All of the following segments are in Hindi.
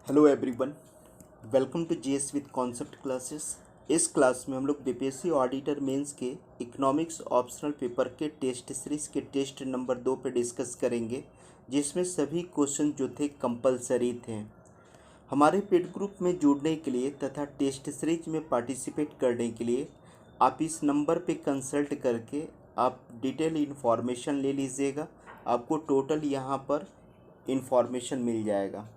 Hello everyone, welcome to GS with concept classes. इस क्लास में हम लोग बीपीएससी ऑडिटर मेंस के इकोनॉमिक्स ऑप्शनल पेपर के टेस्ट सीरीज के टेस्ट नंबर 2 पे डिस्कस करेंगे, जिसमें सभी क्वेश्चन जो थे कंपलसरी थे। हमारे पेड ग्रुप में जुड़ने के लिए तथा टेस्ट सीरीज में पार्टिसिपेट करने के लिए आप इस नंबर पे कंसल्ट करके आप डिटेल इन्फॉर्मेशन ले लीजिएगा। आपको टोटल यहाँ पर इन्फॉर्मेशन मिल जाएगा।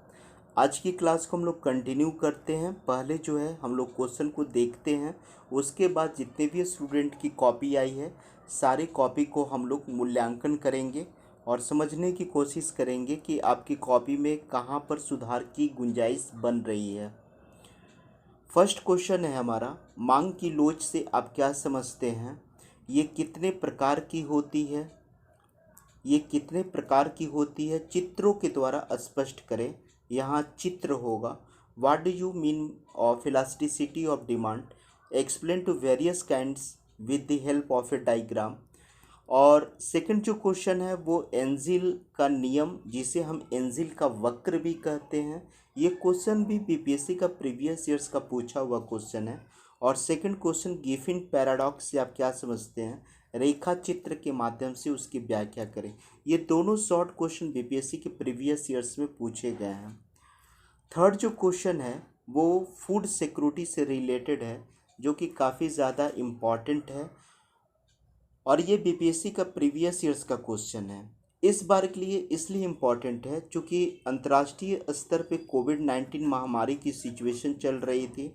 आज की क्लास को हम लोग कंटिन्यू करते हैं। पहले जो है हम लोग क्वेश्चन को देखते हैं, उसके बाद जितने भी स्टूडेंट की कॉपी आई है सारी कॉपी को हम लोग मूल्यांकन करेंगे और समझने की कोशिश करेंगे कि आपकी कॉपी में कहाँ पर सुधार की गुंजाइश बन रही है। फर्स्ट क्वेश्चन है हमारा, मांग की लोच से आप क्या समझते हैं? ये कितने प्रकार की होती है? ये कितने प्रकार की होती है? चित्रों के द्वारा स्पष्ट करें। यहाँ चित्र होगा। What do you mean of elasticity of demand? Explain to various kinds with the help of a diagram. और सेकंड जो क्वेश्चन है वो एंजिल का नियम, जिसे हम एंजिल का वक्र भी कहते हैं। ये क्वेश्चन भी बीपीएससी का प्रीवियस ईयर्स का पूछा हुआ क्वेश्चन है। और सेकंड क्वेश्चन, गिफिन पैराडॉक्स से आप क्या समझते हैं? रेखा चित्र के माध्यम से उसकी व्याख्या करें। ये दोनों शॉर्ट क्वेश्चन बीपीएससी के प्रीवियस ईयर्स में पूछे गए हैं। थर्ड जो क्वेश्चन है वो फूड सिक्योरिटी से रिलेटेड है, जो कि काफ़ी ज़्यादा इम्पॉर्टेंट है और ये बीपीएससी का प्रीवियस ईयर्स का क्वेश्चन है। इस बार के लिए इसलिए इम्पॉर्टेंट है क्योंकि अंतर्राष्ट्रीय स्तर पे कोविड-19 महामारी की सिचुएशन चल रही थी।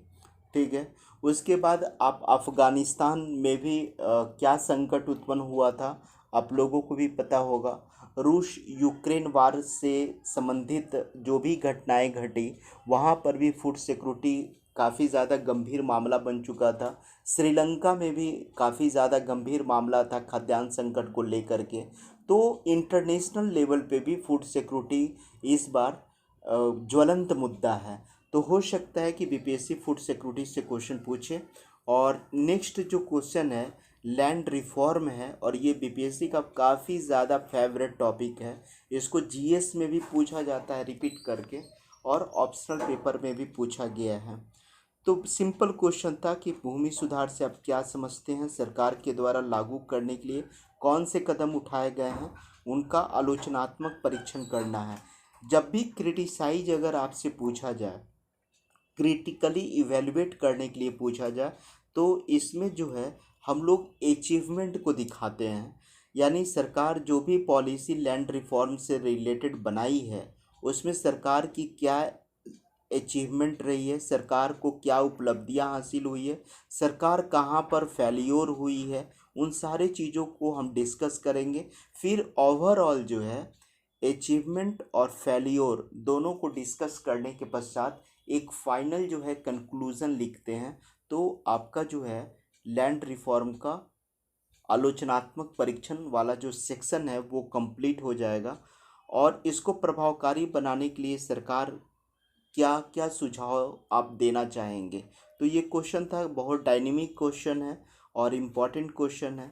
ठीक है, उसके बाद आप अफ़गानिस्तान में भी क्या संकट उत्पन्न हुआ था आप लोगों को भी पता होगा। रूस यूक्रेन वार से संबंधित जो भी घटनाएं घटी, वहाँ पर भी फूड सिक्योरिटी काफ़ी ज़्यादा गंभीर मामला बन चुका था। श्रीलंका में भी काफ़ी ज़्यादा गंभीर मामला था खाद्यान्न संकट को लेकर के। तो इंटरनेशनल लेवल पे भी फूड सिक्योरिटी इस बार ज्वलंत मुद्दा है। तो हो सकता है कि बीपीएससी फूड सिक्योरिटी से क्वेश्चन पूछे। और नेक्स्ट जो क्वेश्चन है लैंड रिफॉर्म है, और ये बीपीएससी का काफ़ी ज़्यादा फेवरेट टॉपिक है। इसको जीएस में भी पूछा जाता है रिपीट करके, और ऑप्शनल पेपर में भी पूछा गया है। तो सिंपल क्वेश्चन था कि भूमि सुधार से आप क्या समझते हैं? सरकार के द्वारा लागू करने के लिए कौन से कदम उठाए गए हैं, उनका आलोचनात्मक परीक्षण करना है। जब भी क्रिटिसाइज अगर आपसे पूछा जाए, क्रिटिकली इवेल्युएट करने के लिए पूछा जाए, तो इसमें जो है हम लोग अचीवमेंट को दिखाते हैं। यानी सरकार जो भी पॉलिसी लैंड रिफॉर्म से रिलेटेड बनाई है, उसमें सरकार की क्या अचीवमेंट रही है, सरकार को क्या उपलब्धियां हासिल हुई है, सरकार कहाँ पर फेल्योर हुई है, उन सारे चीज़ों को हम डिस्कस करेंगे। फिर ओवरऑल जो है अचीवमेंट और फेल्योर दोनों को डिस्कस करने के पश्चात एक फाइनल जो है कंक्लूज़न लिखते हैं। तो आपका जो है लैंड रिफॉर्म का आलोचनात्मक परीक्षण वाला जो सेक्शन है वो कंप्लीट हो जाएगा। और इसको प्रभावकारी बनाने के लिए सरकार क्या क्या सुझाव आप देना चाहेंगे? तो ये क्वेश्चन था, बहुत डायनेमिक क्वेश्चन है और इम्पॉर्टेंट क्वेश्चन है।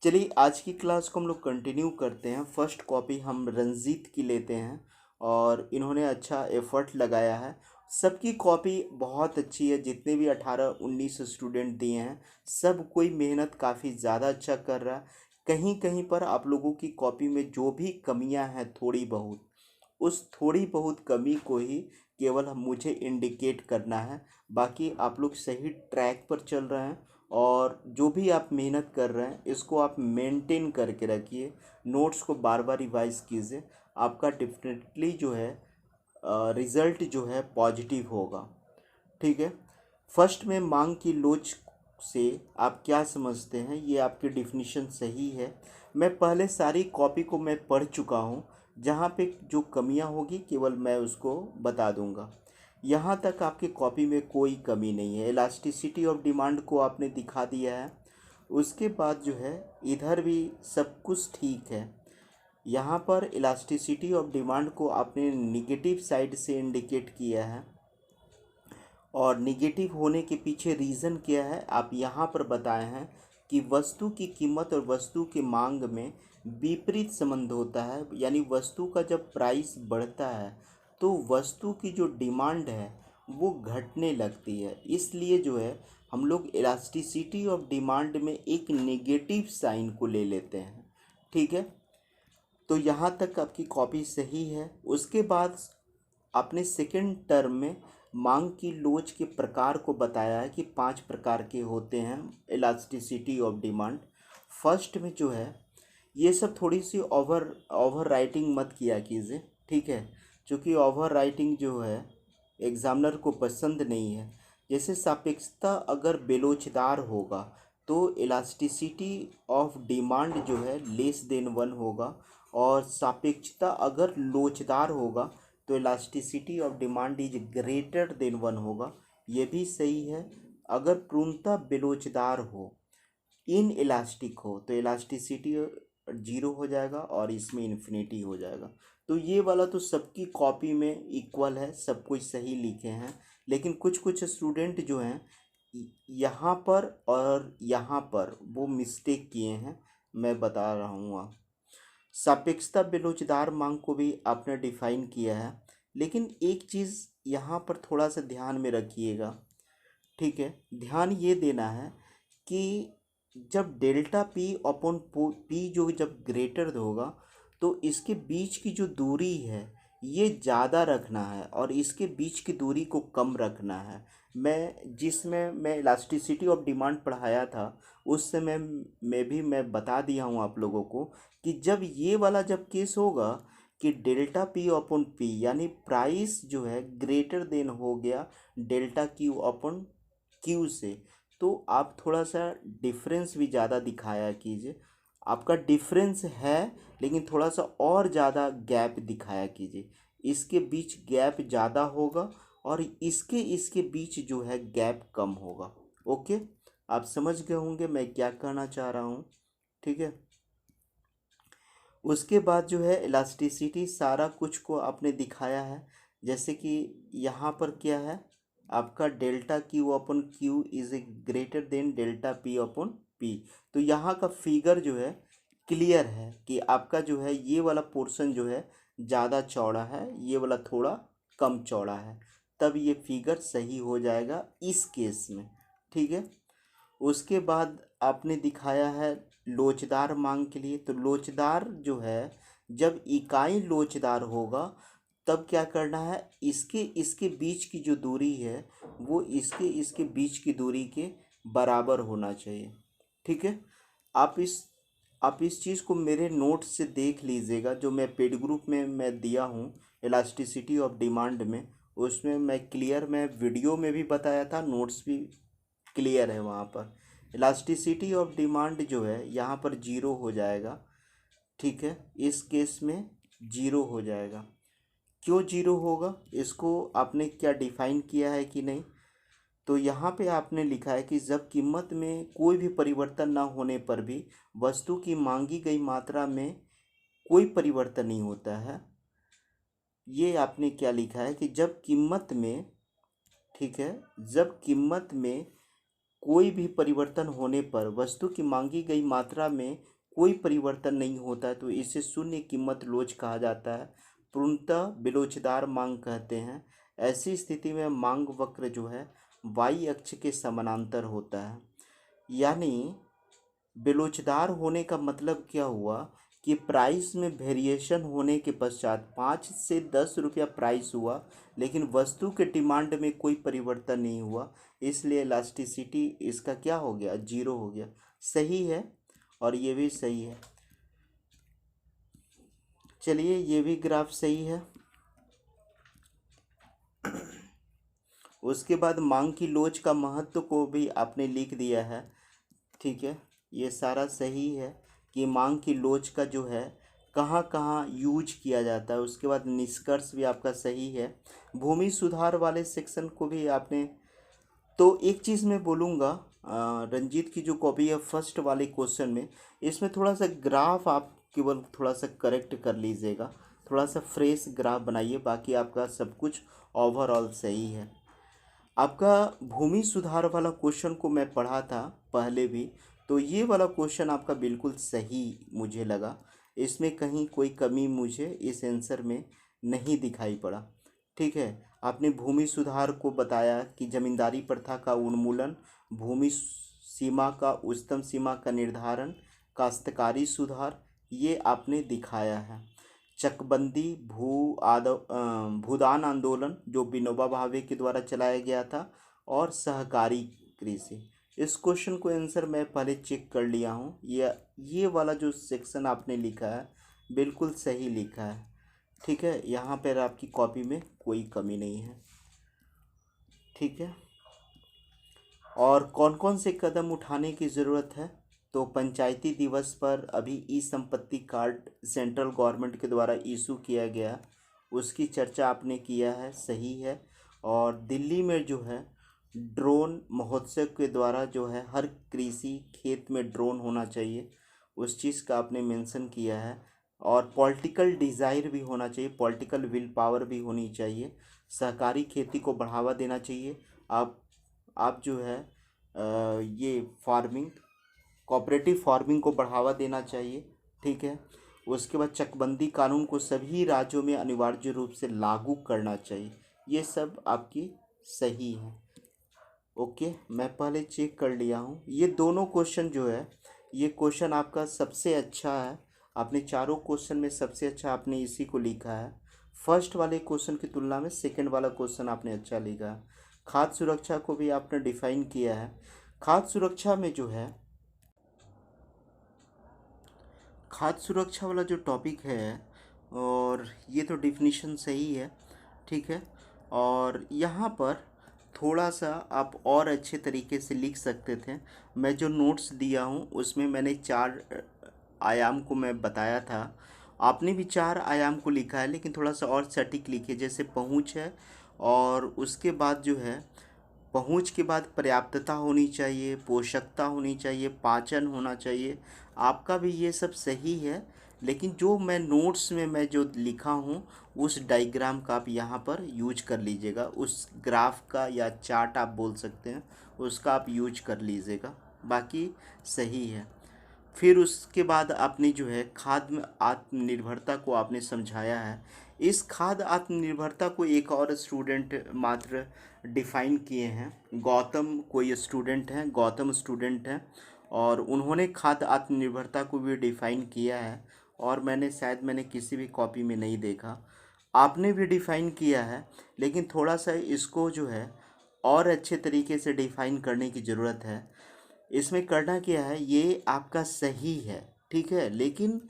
चलिए आज की क्लास को हम लोग कंटिन्यू करते हैं। फर्स्ट कॉपी हम रंजीत की लेते हैं, और इन्होंने अच्छा एफर्ट लगाया है। सबकी कॉपी बहुत अच्छी है, जितने भी 18-19 स्टूडेंट दिए हैं सब कोई मेहनत काफ़ी ज़्यादा अच्छा कर रहा है। कहीं कहीं पर आप लोगों की कॉपी में जो भी कमियां हैं थोड़ी बहुत, उस थोड़ी बहुत कमी को ही केवल हम मुझे इंडिकेट करना है। बाकी आप लोग सही ट्रैक पर चल रहे हैं, और जो भी आप मेहनत कर रहे हैं इसको आप मेंटेन करके रखिए। नोट्स को बार बार रिवाइज कीजिए, आपका डेफिनेटली जो है रिज़ल्ट जो है पॉजिटिव होगा। ठीक है, फर्स्ट में मांग की लोच से आप क्या समझते हैं? ये आपकी डिफिनीशन सही है। मैं पहले सारी कॉपी को मैं पढ़ चुका हूँ, जहाँ पे जो कमियाँ होगी केवल मैं उसको बता दूँगा। यहाँ तक आपकी कॉपी में कोई कमी नहीं है। इलास्टिसिटी ऑफ डिमांड को आपने दिखा दिया है। उसके बाद जो है इधर भी सब कुछ ठीक है। यहाँ पर इलास्टिसिटी ऑफ डिमांड को आपने निगेटिव साइड से इंडिकेट किया है, और निगेटिव होने के पीछे रीज़न क्या है आप यहाँ पर बताए हैं कि वस्तु की कीमत और वस्तु की मांग में विपरीत संबंध होता है। यानी वस्तु का जब प्राइस बढ़ता है तो वस्तु की जो डिमांड है वो घटने लगती है। इसलिए जो है हम लोग इलास्टिसिटी ऑफ डिमांड में एक नेगेटिव साइन को ले लेते हैं। ठीक है, तो यहाँ तक आपकी कॉपी सही है। उसके बाद आपने सेकंड टर्म में मांग की लोच के प्रकार को बताया है कि 5 प्रकार के होते हैं इलास्टिसिटी ऑफ डिमांड। फर्स्ट में जो है ये सब थोड़ी सी ओवर राइटिंग मत किया कीजिए, ठीक है, क्योंकि ओवर राइटिंग जो है एग्जामिनर को पसंद नहीं है। जैसे सापेक्षता अगर बेलोचदार होगा तो इलास्टिसिटी ऑफ डिमांड जो है लेस देन 1 होगा, और सापेक्षता अगर लोचदार होगा तो elasticity of demand is greater than 1 होगा। ये भी सही है। अगर पूर्णतः बेलोचदार हो, इन इलास्टिक हो, तो इलास्टिसिटी 0 हो जाएगा और इसमें इन्फिनिटी हो जाएगा। तो ये वाला तो सबकी कॉपी में इक्वल है, सब कुछ सही लिखे हैं। लेकिन कुछ कुछ स्टूडेंट जो हैं यहाँ पर और यहाँ पर वो मिस्टेक किए हैं, मैं बता रहा हूँ। आप सापेक्षता बेलोचदार मांग को भी आपने डिफाइन किया है, लेकिन एक चीज़ यहाँ पर थोड़ा सा ध्यान में रखिएगा। ठीक है, ध्यान ये देना है कि जब डेल्टा पी अपॉन पी जो जब ग्रेटर होगा तो इसके बीच की जो दूरी है ये ज़्यादा रखना है और इसके बीच की दूरी को कम रखना है। जिसमें मैं इलास्टिसिटी ऑफ डिमांड पढ़ाया था उस समय में भी मैं बता दिया हूँ आप लोगों को कि जब ये वाला जब केस होगा कि डेल्टा पी अपॉन पी यानी प्राइस जो है ग्रेटर देन हो गया डेल्टा क्यू अपॉन क्यू से, तो आप थोड़ा सा डिफरेंस भी ज़्यादा दिखाया कीजिए। आपका डिफरेंस है लेकिन थोड़ा सा और ज़्यादा गैप दिखाया कीजिए। इसके बीच गैप ज़्यादा होगा और इसके बीच जो है गैप कम होगा। ओके, आप समझ गए होंगे मैं क्या कहना चाह रहा हूँ। ठीक है, उसके बाद जो है इलास्टिसिटी सारा कुछ को आपने दिखाया है। जैसे कि यहाँ पर क्या है आपका delta Q upon Q is a greater than delta P अपन पी। तो यहाँ का फिगर जो है क्लियर है कि आपका जो है ये वाला पोर्शन जो है ज़्यादा चौड़ा है, ये वाला थोड़ा कम चौड़ा है, तब ये फिगर सही हो जाएगा इस केस में। ठीक है, उसके बाद आपने दिखाया है लोचदार मांग के लिए। तो लोचदार जो है जब इकाई लोचदार होगा तब क्या करना है, इसके बीच की जो दूरी है वो इसके बीच की दूरी के बराबर होना चाहिए। ठीक है, आप इस चीज़ को मेरे नोट से देख लीजिएगा जो मैं पेड ग्रुप में मैं दिया हूँ इलास्टिसिटी ऑफ डिमांड में। उसमें मैं वीडियो में भी बताया था, नोट्स भी क्लियर है वहाँ पर। इलास्टिसिटी ऑफ डिमांड जो है यहाँ पर 0 हो जाएगा। ठीक है, इस केस में 0 हो जाएगा। क्यों 0 होगा, इसको आपने क्या डिफाइन किया है कि नहीं? तो यहाँ पे आपने लिखा है कि जब कीमत में कोई भी परिवर्तन ना होने पर भी वस्तु की मांगी गई मात्रा में कोई परिवर्तन नहीं होता है। ये आपने क्या लिखा है कि जब कीमत में, ठीक है, जब कीमत में कोई भी परिवर्तन होने पर वस्तु की मांगी गई मात्रा में कोई परिवर्तन नहीं होता है तो इसे शून्य कीमत लोच कहा जाता है। पूर्णतः बेलोचदार मांग कहते हैं। ऐसी स्थिति में मांग वक्र जो है वाई अक्ष के समानांतर होता है। यानी बेलोचदार होने का मतलब क्या हुआ कि प्राइस में वेरिएशन होने के पश्चात 5 से 10 रुपया प्राइस हुआ लेकिन वस्तु के डिमांड में कोई परिवर्तन नहीं हुआ, इसलिए इलास्टिसिटी इसका क्या हो गया, 0 हो गया। सही है और ये भी सही है। चलिए ये भी ग्राफ सही है। उसके बाद मांग की लोच का महत्व को भी आपने लिख दिया है। ठीक है, ये सारा सही है कि मांग की लोच का जो है कहाँ कहाँ यूज किया जाता है। उसके बाद निष्कर्ष भी आपका सही है। भूमि सुधार वाले सेक्शन को भी आपने, तो एक चीज़ मैं बोलूँगा, रंजीत की जो कॉपी है फर्स्ट वाले क्वेश्चन में इसमें थोड़ा सा ग्राफ आप केवल थोड़ा सा करेक्ट कर लीजिएगा, थोड़ा सा फ्रेश ग्राफ बनाइए, बाकी आपका सब कुछ ओवरऑल सही है। आपका भूमि सुधार वाला क्वेश्चन को मैं पढ़ा था पहले भी, तो ये वाला क्वेश्चन आपका बिल्कुल सही मुझे लगा। इसमें कहीं कोई कमी मुझे इस आंसर में नहीं दिखाई पड़ा। ठीक है। आपने भूमि सुधार को बताया कि जमींदारी प्रथा का उन्मूलन, भूमि सीमा का उच्चतम सीमा का निर्धारण, काश्तकारी सुधार, ये आपने दिखाया है। चकबंदी भूदान आंदोलन जो विनोबा भावे के द्वारा चलाया गया था, और सहकारी कृषि। इस क्वेश्चन को आंसर मैं पहले चेक कर लिया हूँ। ये वाला जो सेक्शन आपने लिखा है बिल्कुल सही लिखा है। ठीक है, यहाँ पर आपकी कॉपी में कोई कमी नहीं है। ठीक है, और कौन कौन से कदम उठाने की ज़रूरत है? तो पंचायती दिवस पर अभी ई संपत्ति कार्ड सेंट्रल गवर्नमेंट के द्वारा इशू किया गया, उसकी चर्चा आपने किया है, सही है। और दिल्ली में जो है ड्रोन महोत्सव के द्वारा जो है हर कृषि खेत में ड्रोन होना चाहिए, उस चीज़ का आपने मेंशन किया है। और पॉलिटिकल डिज़ायर भी होना चाहिए, पॉलिटिकल विल पावर भी होनी चाहिए। सहकारी खेती को बढ़ावा देना चाहिए। आप जो है ये फार्मिंग, कोऑपरेटिव फार्मिंग को बढ़ावा देना चाहिए। ठीक है, उसके बाद चकबंदी कानून को सभी राज्यों में अनिवार्य रूप से लागू करना चाहिए। ये सब आपकी सही है। ओके, मैं पहले चेक कर लिया हूँ। ये दोनों क्वेश्चन जो है, ये क्वेश्चन आपका सबसे अच्छा है। आपने चारों क्वेश्चन में सबसे अच्छा आपने इसी को लिखा है। फर्स्ट वाले क्वेश्चन की तुलना में सेकंड वाला क्वेश्चन आपने अच्छा लिखा है। खाद्य सुरक्षा को भी आपने डिफाइन किया है। खाद्य सुरक्षा में जो है, खाद्य सुरक्षा वाला जो टॉपिक है, और ये तो डिफिनीशन सही है। ठीक है, और यहाँ पर थोड़ा सा आप और अच्छे तरीके से लिख सकते थे। मैं जो नोट्स दिया हूँ उसमें मैंने 4 आयाम को मैं बताया था, आपने भी 4 आयाम को लिखा है, लेकिन थोड़ा सा और सटीक लिखिए। जैसे पहुँच है, और उसके बाद जो है पहुँच के बाद पर्याप्तता होनी चाहिए, पोषकता होनी चाहिए, पाचन होना चाहिए। आपका भी ये सब सही है, लेकिन जो मैं नोट्स में मैं जो लिखा हूँ उस डायग्राम का आप यहाँ पर यूज कर लीजिएगा, उस ग्राफ का या चार्ट आप बोल सकते हैं, उसका आप यूज कर लीजिएगा, बाकी सही है। फिर उसके बाद आपने जो है खाद्य आत्मनिर्भरता को आपने समझाया है। इस खाद्य आत्मनिर्भरता को एक और स्टूडेंट मात्र डिफाइन किए हैं, गौतम कोई स्टूडेंट हैं, गौतम स्टूडेंट हैं, और उन्होंने खाद्य आत्मनिर्भरता को भी डिफाइन किया है। और मैंने किसी भी कॉपी में नहीं देखा। आपने भी डिफाइन किया है, लेकिन थोड़ा सा इसको जो है और अच्छे तरीके से डिफाइन करने की ज़रूरत है। इसमें करना क्या है, ये आपका सही है। ठीक है, लेकिन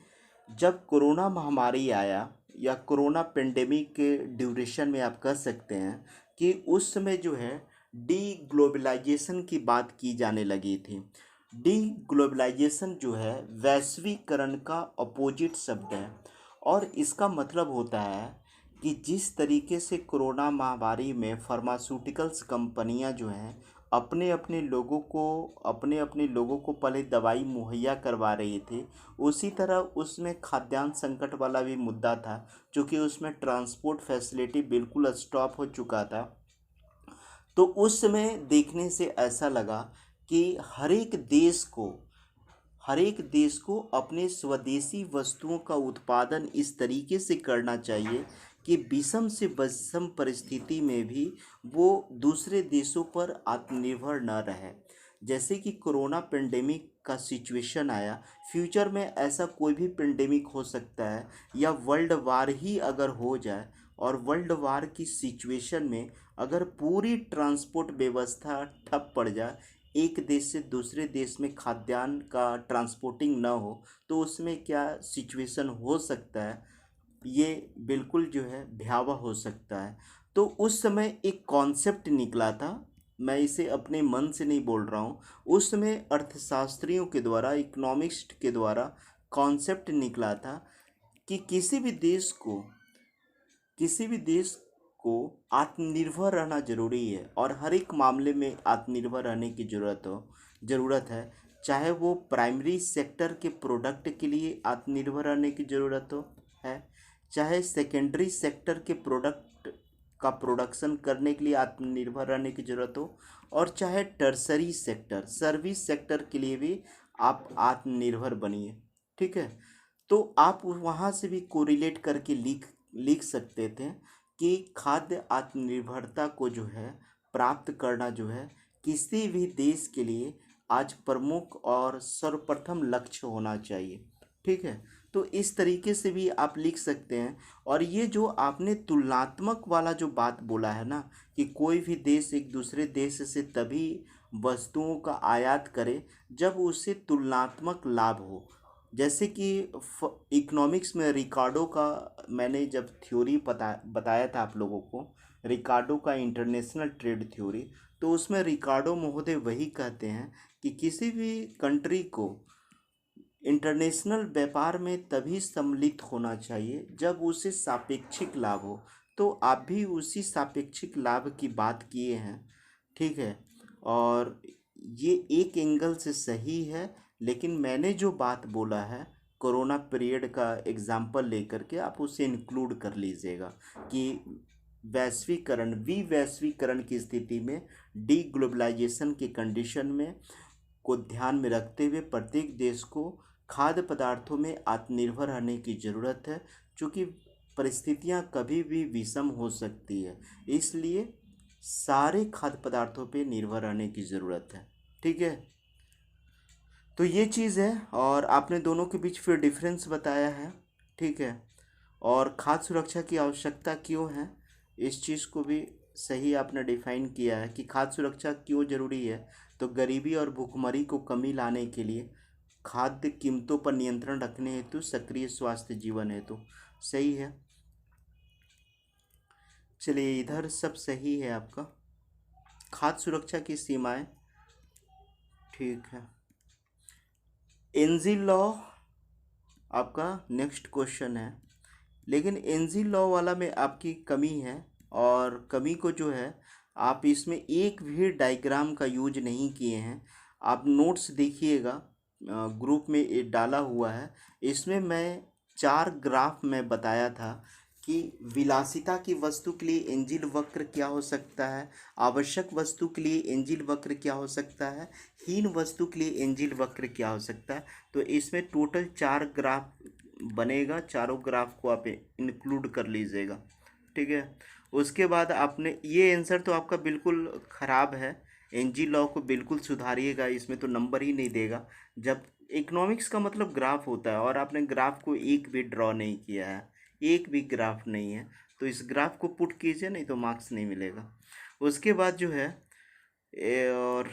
जब कोरोना महामारी आया, या कोरोना पेंडेमिक के ड्यूरेशन में आप कह सकते हैं कि उस समय जो है डी ग्लोबलाइजेशन की बात की जाने लगी थी। डी ग्लोबलाइजेशन जो है वैश्वीकरण का अपोजिट शब्द है, और इसका मतलब होता है कि जिस तरीके से कोरोना महामारी में फार्मास्यूटिकल्स कंपनियां जो हैं अपने अपने लोगों को पहले दवाई मुहैया करवा रही थी, उसी तरह उसमें खाद्यान्न संकट वाला भी मुद्दा था, क्योंकि उसमें ट्रांसपोर्ट फैसिलिटी बिल्कुल स्टॉप हो चुका था। तो उस समय देखने से ऐसा लगा कि हर एक देश को अपने स्वदेशी वस्तुओं का उत्पादन इस तरीके से करना चाहिए कि विषम से विषम परिस्थिति में भी वो दूसरे देशों पर आत्मनिर्भर न रहे। जैसे कि कोरोना पेंडेमिक का सिचुएशन आया, फ्यूचर में ऐसा कोई भी पेंडेमिक हो सकता है, या वर्ल्ड वार ही अगर हो जाए, और वर्ल्ड वार की सिचुएशन में अगर पूरी ट्रांसपोर्ट व्यवस्था ठप पड़ जाए, एक देश से दूसरे देश में खाद्यान्न का ट्रांसपोर्टिंग ना हो, तो उसमें क्या सिचुएशन हो सकता है, ये बिल्कुल जो है भयावह हो सकता है। तो उस समय एक कॉन्सेप्ट निकला था, मैं इसे अपने मन से नहीं बोल रहा हूँ, उस समय अर्थशास्त्रियों के द्वारा, इकोनॉमिस्ट के द्वारा कॉन्सेप्ट निकला था कि किसी भी देश को आत्मनिर्भर रहना जरूरी है, और हर एक मामले में आत्मनिर्भर रहने की ज़रूरत है। चाहे वो प्राइमरी सेक्टर के प्रोडक्ट के लिए आत्मनिर्भर रहने की ज़रूरत है, चाहे सेकेंडरी सेक्टर के प्रोडक्ट का प्रोडक्शन करने के लिए आत्मनिर्भर रहने की ज़रूरत हो, और चाहे टर्सरी सेक्टर सर्विस सेक्टर के लिए भी आप आत्मनिर्भर बनिए। ठीक है, तो आप वहाँ से भी कोरिलेट करके लिख लिख सकते थे कि खाद्य आत्मनिर्भरता को जो है प्राप्त करना जो है किसी भी देश के लिए आज प्रमुख और सर्वप्रथम लक्ष्य होना चाहिए। ठीक है, तो इस तरीके से भी आप लिख सकते हैं। और ये जो आपने तुलनात्मक वाला जो बात बोला है ना, कि कोई भी देश एक दूसरे देश से तभी वस्तुओं का आयात करे जब उसे तुलनात्मक लाभ हो। जैसे कि इकोनॉमिक्स में रिकार्डो का मैंने जब थ्योरी बताया था आप लोगों को, रिकार्डो का इंटरनेशनल ट्रेड थ्योरी, तो उसमें रिकार्डो महोदय वही कहते हैं कि किसी भी कंट्री को इंटरनेशनल व्यापार में तभी सम्मिलित होना चाहिए जब उसे सापेक्षिक लाभ हो। तो आप भी उसी सापेक्षिक लाभ की बात किए हैं। ठीक है, और ये एक एंगल से सही है, लेकिन मैंने जो बात बोला है कोरोना पीरियड का एग्जाम्पल लेकर के आप उसे इंक्लूड कर लीजिएगा कि वैश्वीकरण की स्थिति में, डी ग्लोबलाइजेशन के कंडीशन में को ध्यान में रखते हुए प्रत्येक देश को खाद्य पदार्थों में आत्मनिर्भर रहने की ज़रूरत है, क्योंकि परिस्थितियां कभी भी विषम हो सकती है। इसलिए सारे खाद्य पदार्थों पे निर्भर रहने की ज़रूरत है। ठीक है, तो ये चीज़ है। और आपने दोनों के बीच फिर डिफरेंस बताया है। ठीक है, और खाद्य सुरक्षा की आवश्यकता क्यों है, इस चीज़ को भी सही आपने डिफाइन किया है कि खाद्य सुरक्षा क्यों ज़रूरी है। तो गरीबी और भुखमरी को कमी लाने के लिए, खाद्य कीमतों पर नियंत्रण रखने हेतु, सक्रिय स्वास्थ्य जीवन हेतु। सही है, चलिए इधर सब सही है आपका। खाद्य सुरक्षा की सीमाएं, ठीक है। एनजी लॉ आपका नेक्स्ट क्वेश्चन है, लेकिन एनजी लॉ वाला में आपकी कमी है। और कमी को जो है आप इसमें एक भी डायग्राम का यूज नहीं किए हैं। आप नोट्स देखिएगा, ग्रुप में ये डाला हुआ है। इसमें मैं 4 ग्राफ में बताया था कि विलासिता की वस्तु के लिए एंजिल वक्र क्या हो सकता है, आवश्यक वस्तु के लिए एंजिल वक्र क्या हो सकता है, हीन वस्तु के लिए एंजिल वक्र क्या हो सकता है। तो इसमें टोटल 4 ग्राफ बनेगा, चारों ग्राफ को आप इंक्लूड कर लीजिएगा। ठीक है, उसके बाद आपने ये आंसर तो आपका बिल्कुल ख़राब है। एनजी लॉ को बिल्कुल सुधारिएगा, इसमें तो नंबर ही नहीं देगा। जब इकोनॉमिक्स का मतलब ग्राफ होता है और आपने ग्राफ को एक भी ड्रॉ नहीं किया है, एक भी ग्राफ नहीं है, तो इस ग्राफ को पुट कीजिए, नहीं तो मार्क्स नहीं मिलेगा। उसके बाद जो है और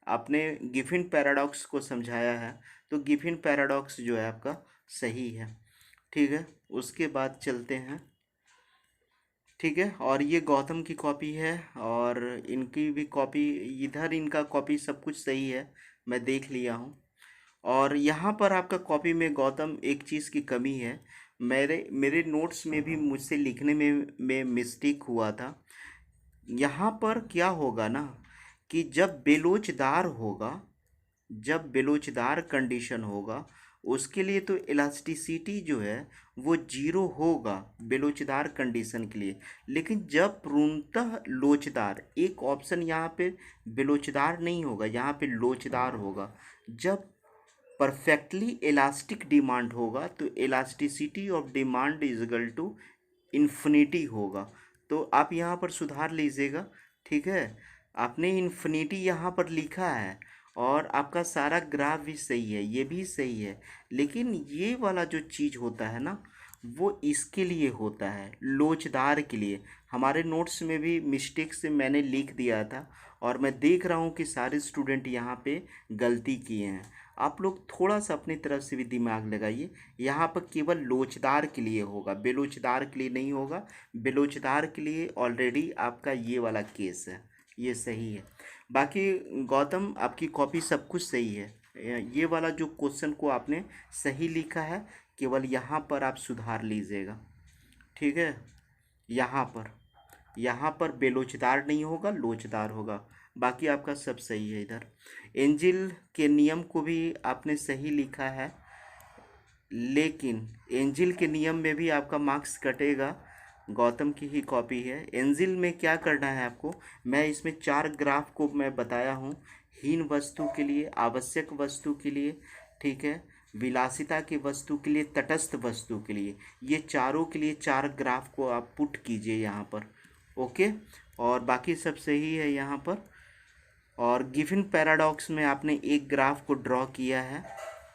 आपने गिफिन पैराडॉक्स को समझाया है, तो गिफिन पैराडॉक्स जो है आपका सही है। ठीक है, उसके बाद चलते हैं। ठीक है, और ये गौतम की कॉपी है और इनकी भी कॉपी, इधर इनका कॉपी सब कुछ सही है, मैं देख लिया हूँ। और यहाँ पर आपका कॉपी में गौतम एक चीज़ की कमी है। मेरे मेरे नोट्स में भी मुझसे लिखने में मिस्टेक हुआ था। यहाँ पर क्या होगा ना कि जब बेलोचदार होगा, जब बेलोचदार कंडीशन होगा, उसके लिए तो इलास्टिसिटी जो है वो जीरो होगा बेलोचदार कंडीशन के लिए। लेकिन जब पूर्णतः लोचदार, एक ऑप्शन यहाँ पे बेलोचदार नहीं होगा, यहाँ पे लोचदार होगा। जब परफेक्टली इलास्टिक डिमांड होगा तो elasticity of demand is equal to infinity होगा। तो आप यहाँ पर सुधार लीजिएगा। ठीक है, आपने इन्फिनिटी यहाँ पर लिखा है और आपका सारा ग्राफ भी सही है, ये भी सही है, लेकिन ये वाला जो चीज़ होता है ना, वो इसके लिए होता है, लोचदार के लिए। हमारे नोट्स में भी मिस्टेक से मैंने लिख दिया था और मैं देख रहा हूँ कि सारे स्टूडेंट यहाँ पे गलती किए हैं। आप लोग थोड़ा सा अपनी तरफ से भी दिमाग लगाइए। यहाँ पर केवल लोचदार के लिए होगा, बेलोचदार के लिए नहीं होगा। बेलोचदार के लिए ऑलरेडी आपका ये वाला केस है, ये सही है। बाकी गौतम आपकी कॉपी सब कुछ सही है। ये वाला जो क्वेश्चन को आपने सही लिखा है, केवल यहाँ पर आप सुधार लीजिएगा। ठीक है, यहाँ पर बेलोचदार नहीं होगा, लोचदार होगा। बाकी आपका सब सही है। इधर एंजिल के नियम को भी आपने सही लिखा है, लेकिन एंजिल के नियम में भी आपका मार्क्स कटेगा। गौतम की ही कॉपी है। एंजिल में क्या करना है आपको, मैं इसमें 4 ग्राफ को मैं बताया हूँ, हीन वस्तु के लिए, आवश्यक वस्तु के लिए। ठीक है, विलासिता की वस्तु के लिए, तटस्थ वस्तु के लिए, ये चारों के लिए 4 ग्राफ को आप पुट कीजिए यहाँ पर। ओके, और बाकी सब सही है यहाँ पर। और गिवन पैराडॉक्स में आपने एक ग्राफ को ड्रॉ किया है,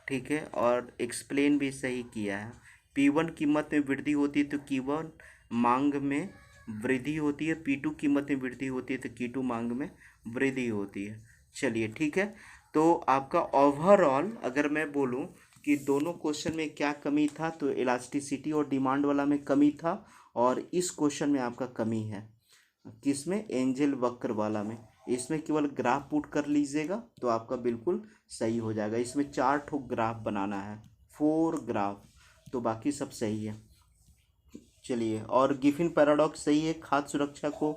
ठीक है, और एक्सप्लेन भी सही किया है। P1 कीमत में वृद्धि होती है तो Q1 मांग में वृद्धि होती है, P2 कीमत में वृद्धि होती है तो Q2 मांग में वृद्धि होती है। चलिए ठीक है, तो आपका ओवरऑल अगर मैं बोलूं कि दोनों क्वेश्चन में क्या कमी था, तो इलास्टिसिटी और डिमांड वाला में कमी था, और इस क्वेश्चन में आपका कमी है किसमें, एंजल वक्र वाला में। इसमें केवल ग्राफ पुट कर लीजिएगा तो आपका बिल्कुल सही हो जाएगा। इसमें 4 ठो ग्राफ बनाना है, 4 ग्राफ, तो बाकी सब सही है। चलिए, और गिफिन पैराडॉक्स सही है, खाद्य सुरक्षा को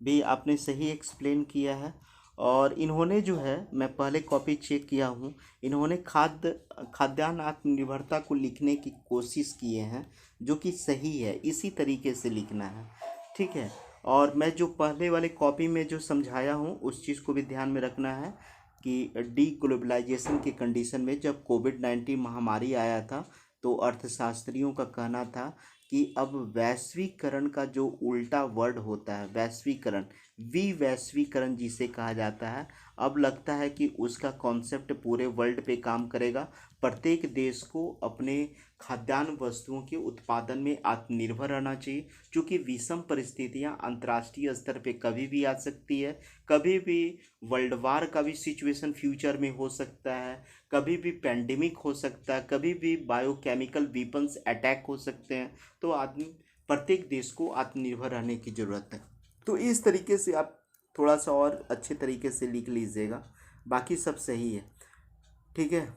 भी आपने सही एक्सप्लेन किया है। और इन्होंने जो है, मैं पहले कॉपी चेक किया हूँ, इन्होंने खाद्यान्न आत्मनिर्भरता को लिखने की कोशिश किए हैं, जो कि सही है, इसी तरीके से लिखना है, ठीक है। और मैं जो पहले वाले कॉपी में जो समझाया हूँ उस चीज़ को भी ध्यान में रखना है कि डी ग्लोबलाइजेशन के कंडीशन में जब कोविड-19 महामारी आया था, तो अर्थशास्त्रियों का कहना था कि अब वैश्वीकरण का जो उल्टा वर्ड होता है, वैश्वीकरण, विवैश्वीकरण जिसे कहा जाता है, अब लगता है कि उसका कॉन्सेप्ट पूरे वर्ल्ड पे काम करेगा। प्रत्येक देश को अपने खाद्यान्न वस्तुओं के उत्पादन में आत्मनिर्भर रहना चाहिए, क्योंकि विषम परिस्थितियां अंतर्राष्ट्रीय स्तर पे कभी भी आ सकती है, कभी भी वर्ल्ड वार का भी सिचुएशन फ्यूचर में हो सकता है, कभी भी पैंडेमिक हो सकता है, कभी भी बायोकेमिकल वीपन्स अटैक हो सकते हैं। तो आदमी, प्रत्येक देश को आत्मनिर्भर रहने की ज़रूरत है। तो इस तरीके से आप थोड़ा सा और अच्छे तरीके से लिख लीजिएगा, बाकी सब सही है, ठीक है।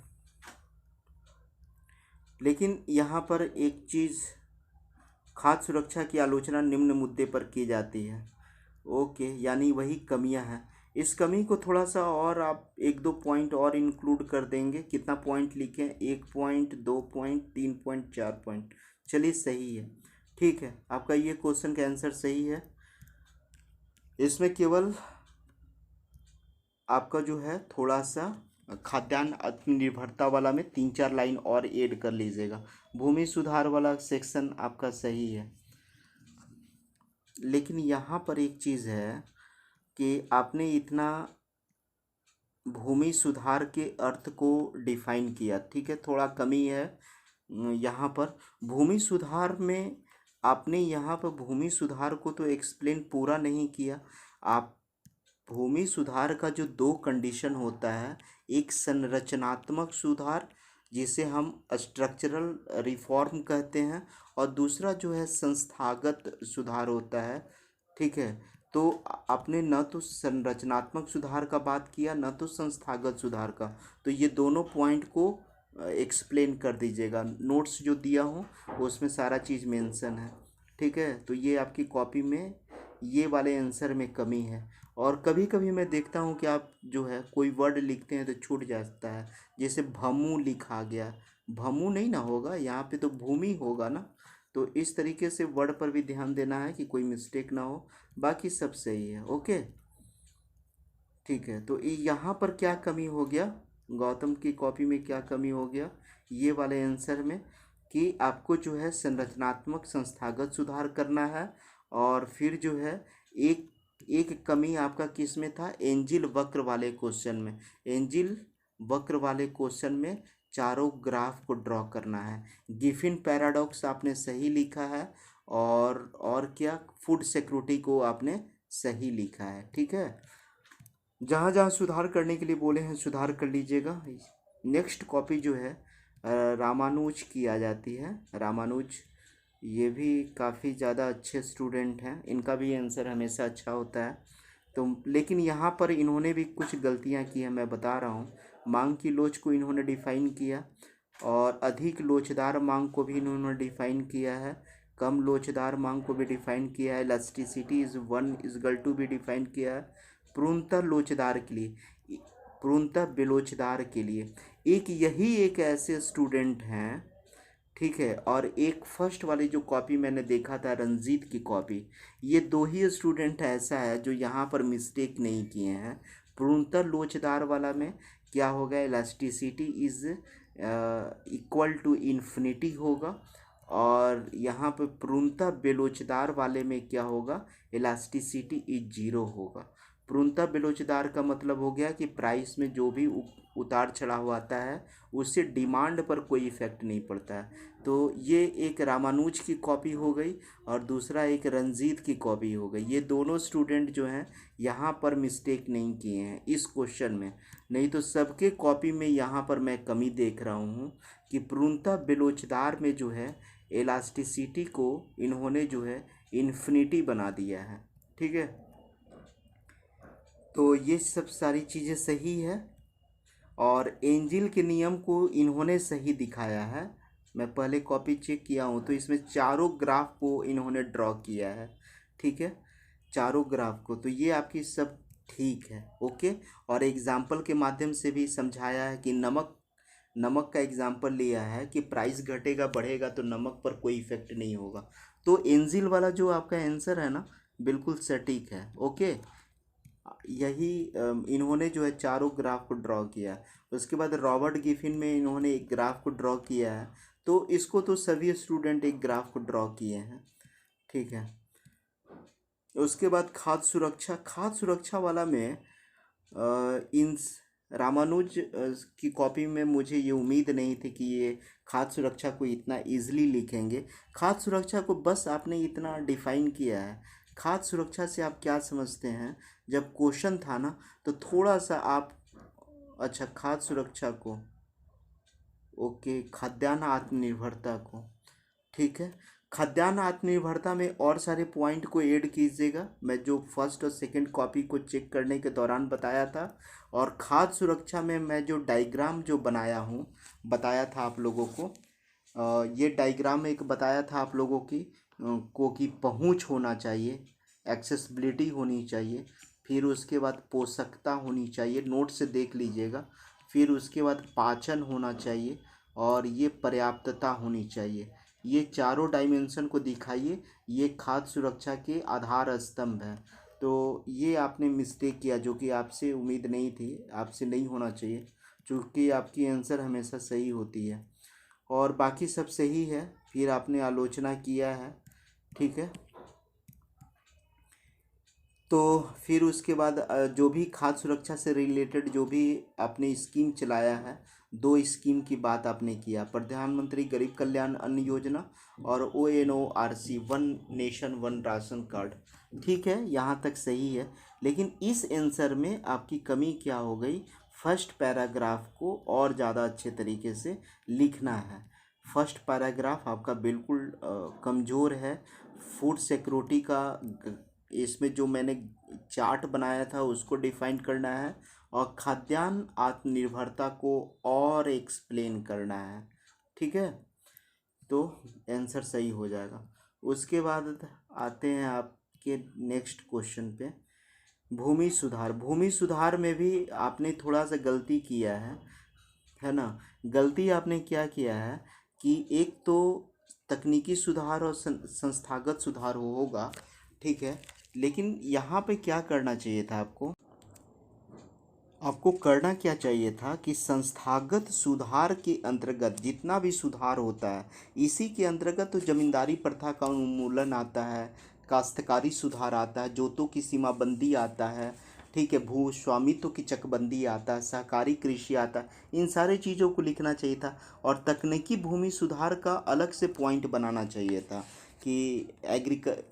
लेकिन यहाँ पर एक चीज़, खाद्य सुरक्षा की आलोचना निम्न मुद्दे पर की जाती है। ओके, यानी वही कमियां हैं। इस कमी को थोड़ा सा और आप 1-2 पॉइंट और इंक्लूड कर देंगे। कितना पॉइंट लिखें, 1 पॉइंट, 2 पॉइंट, 3 पॉइंट, 4 पॉइंट। चलिए सही है, ठीक है, आपका ये क्वेश्चन का आंसर सही है। इसमें केवल आपका जो है थोड़ा सा खाद्यान्न आत्मनिर्भरता वाला में 3-4 लाइन और ऐड कर लीजिएगा। भूमि सुधार वाला सेक्शन आपका सही है, लेकिन यहाँ पर एक चीज़ है कि आपने इतना भूमि सुधार के अर्थ को डिफाइन किया, ठीक है, थोड़ा कमी है यहाँ पर। भूमि सुधार में आपने यहाँ पर भूमि सुधार को तो एक्सप्लेन पूरा नहीं किया। आप भूमि सुधार का जो 2 कंडीशन होता है, एक संरचनात्मक सुधार जिसे हम स्ट्रक्चरल रिफॉर्म कहते हैं, और दूसरा जो है संस्थागत सुधार होता है, ठीक है। तो आपने न तो संरचनात्मक सुधार का बात किया, न तो संस्थागत सुधार का, तो ये दोनों पॉइंट को एक्सप्लेन कर दीजिएगा। नोट्स जो दिया हूँ उसमें सारा चीज़ मेंशन है, ठीक है। तो ये आपकी कॉपी में ये वाले आंसर में कमी है। और कभी कभी मैं देखता हूँ कि आप जो है कोई वर्ड लिखते हैं तो छूट जाता है, जैसे भमू लिखा गया, भमू नहीं ना होगा यहाँ पे, तो भूमि होगा ना। तो इस तरीके से वर्ड पर भी ध्यान देना है कि कोई मिस्टेक ना हो। बाकी सब सही है, ओके, ठीक है। तो यहाँ पर क्या कमी हो गया, गौतम की कॉपी में क्या कमी हो गया, ये वाले आंसर में, कि आपको जो है संरचनात्मक संस्थागत सुधार करना है। और फिर जो है एक एक कमी आपका किस में था, एंजिल वक्र वाले क्वेश्चन में। एंजिल वक्र वाले क्वेश्चन में चारों ग्राफ को ड्रॉ करना है। गिफिन पैराडॉक्स आपने सही लिखा है, और क्या, फूड सिक्योरिटी को आपने सही लिखा है, ठीक है। जहाँ जहाँ सुधार करने के लिए बोले हैं सुधार कर लीजिएगा। नेक्स्ट कॉपी जो है रामानुज की आ जाती है। रामानुज ये भी काफ़ी ज़्यादा अच्छे स्टूडेंट हैं, इनका भी आंसर हमेशा अच्छा होता है। तो लेकिन यहाँ पर इन्होंने भी कुछ गलतियाँ की हैं, मैं बता रहा हूँ। मांग की लोच को इन्होंने डिफ़ाइन किया, और अधिक लोचदार मांग को भी इन्होंने डिफ़ाइन किया है, कम लोचदार मांग को भी डिफ़ाइन किया है, इलास्टिसिटी इज़ 1 भी डिफ़ाइन किया है। पूर्णतः लोचदार के लिए, पूर्णतः बेलोचदार के लिए एक यही एक ऐसे स्टूडेंट हैं, ठीक है। और एक फर्स्ट वाली जो कॉपी मैंने देखा था रंजीत की कॉपी, ये 2 ही स्टूडेंट ऐसा है जो यहाँ पर मिस्टेक नहीं किए हैं। पूर्णतः लोचदार वाला में क्या होगा, elasticity is equal to infinity होगा। और यहाँ पे पूर्णतः बेलोचदार वाले में क्या होगा, इलास्टिसिटी इज जीरो होगा। पूर्णतः बेलोचदार का मतलब हो गया कि प्राइस में जो भी उतार चढ़ाव आता है उससे डिमांड पर कोई इफेक्ट नहीं पड़ता है। तो ये एक रामानुज की कॉपी हो गई और दूसरा एक रंजीत की कॉपी हो गई। ये दोनों स्टूडेंट जो हैं यहाँ पर मिस्टेक नहीं किए हैं इस क्वेश्चन में, नहीं तो सबके कॉपी में यहाँ पर मैं कमी देख रहा हूँ कि पूर्णतः बेलोचदार में जो है इलास्टिसिटी को इन्होंने जो है इन्फिनिटी बना दिया है। ठीक है, तो ये सब सारी चीज़ें सही है और एंजिल के नियम को इन्होंने सही दिखाया है। मैं पहले कॉपी चेक किया हूँ तो इसमें चारों ग्राफ को इन्होंने ड्रॉ किया है। ठीक है, चारों ग्राफ को, तो ये आपकी सब ठीक है। ओके, और एग्जाम्पल के माध्यम से भी समझाया है कि नमक का एग्जाम्पल लिया है कि प्राइस घटेगा बढ़ेगा तो नमक पर कोई इफेक्ट नहीं होगा। तो एंजिल वाला जो आपका आंसर है ना बिल्कुल सटीक है। ओके, यही इन्होंने जो है चारों ग्राफ को ड्रॉ किया। उसके बाद रॉबर्ट गिफिन में इन्होंने एक ग्राफ को ड्रॉ किया है, तो इसको तो सभी स्टूडेंट एक ग्राफ को ड्रॉ किए हैं। ठीक है, उसके बाद खाद्य सुरक्षा वाला में इन रामानुज की कॉपी में मुझे ये उम्मीद नहीं थी कि ये खाद्य सुरक्षा को इतना इजीली लिखेंगे। खाद्य सुरक्षा को बस आपने इतना डिफाइन किया है। खाद्य सुरक्षा से आप क्या समझते हैं, जब क्वेश्चन था ना तो थोड़ा सा आप, अच्छा खाद्य सुरक्षा को, ओके, खाद्यान्न आत्मनिर्भरता को, ठीक है, खाद्यान्न आत्मनिर्भरता में और सारे पॉइंट को ऐड कीजिएगा, मैं जो फर्स्ट और सेकंड कॉपी को चेक करने के दौरान बताया था। और खाद्य सुरक्षा में मैं जो डायग्राम जो बनाया हूँ, बताया था आप लोगों को, ये डायग्राम एक बताया था आप लोगों को कि पहुँच होना चाहिए, एक्सेसिबिलिटी होनी चाहिए, फिर उसके बाद पोषकता होनी चाहिए, नोट से देख लीजिएगा, फिर उसके बाद पाचन होना चाहिए और ये पर्याप्तता होनी चाहिए। ये चारों डायमेंशन को दिखाइए, ये खाद्य सुरक्षा के आधार स्तंभ हैं। तो ये आपने मिस्टेक किया जो कि आपसे उम्मीद नहीं थी, आपसे नहीं होना चाहिए, क्योंकि आपकी आंसर हमेशा सही होती है और बाकी सब सही है। फिर आपने आलोचना किया है, ठीक है। तो फिर उसके बाद जो भी खाद्य सुरक्षा से रिलेटेड जो भी आपने स्कीम चलाया है, दो स्कीम की बात आपने किया, प्रधानमंत्री गरीब कल्याण अन्न योजना और ONORC, one nation one ration card. ठीक है, यहाँ तक सही है, लेकिन इस आंसर में आपकी कमी क्या हो गई, फर्स्ट पैराग्राफ को और ज़्यादा अच्छे तरीके से लिखना है। फर्स्ट पैराग्राफ आपका बिल्कुल कमज़ोर है। फूड सिक्योरिटी का इसमें जो मैंने चार्ट बनाया था उसको डिफाइन करना है और खाद्यान्न आत्मनिर्भरता को और एक्सप्लेन करना है। ठीक है, तो आंसर सही हो जाएगा। उसके बाद आते हैं आपके नेक्स्ट क्वेश्चन पे, भूमि सुधार में भी आपने थोड़ा सा गलती किया है ना। गलती आपने क्या किया है कि एक तो तकनीकी सुधार और संस्थागत सुधार होगा, ठीक है, लेकिन यहाँ पे क्या करना चाहिए था आपको, करना क्या चाहिए था कि संस्थागत सुधार के अंतर्गत जितना भी सुधार होता है इसी के अंतर्गत तो जमींदारी प्रथा का उन्मूलन आता है, काश्तकारी सुधार आता है, जोतों की सीमाबंदी आता है, ठीक है, भू स्वामित्व की चकबंदी आता है, सहकारी कृषि आता है, इन सारे चीज़ों को लिखना चाहिए था। और तकनीकी भूमि सुधार का अलग से पॉइंट बनाना चाहिए था कि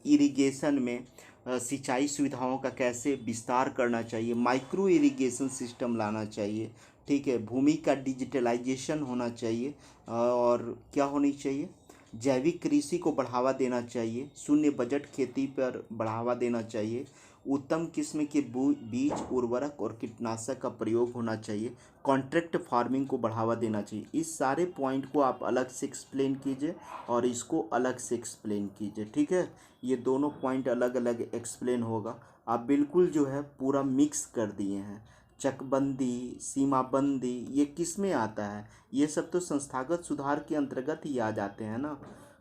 इरिगेशन में सिंचाई सुविधाओं का कैसे विस्तार करना चाहिए, माइक्रो इरिगेशन सिस्टम लाना चाहिए, ठीक है, भूमि का डिजिटलाइजेशन होना चाहिए और क्या होनी चाहिए, जैविक कृषि को बढ़ावा देना चाहिए, शून्य बजट खेती पर बढ़ावा देना चाहिए, उत्तम किस्म के बीज उर्वरक और कीटनाशक का प्रयोग होना चाहिए, कॉन्ट्रैक्ट फार्मिंग को बढ़ावा देना चाहिए। इस सारे पॉइंट को आप अलग से एक्सप्लेन कीजिए और इसको अलग से एक्सप्लेन कीजिए, ठीक है। ये दोनों पॉइंट अलग अलग एक्सप्लेन होगा। आप बिल्कुल जो है पूरा मिक्स कर दिए हैं, चकबंदी, सीमाबंदी, ये किस में आता है, ये सब तो संस्थागत सुधार के अंतर्गत ही आ जाते हैं ना।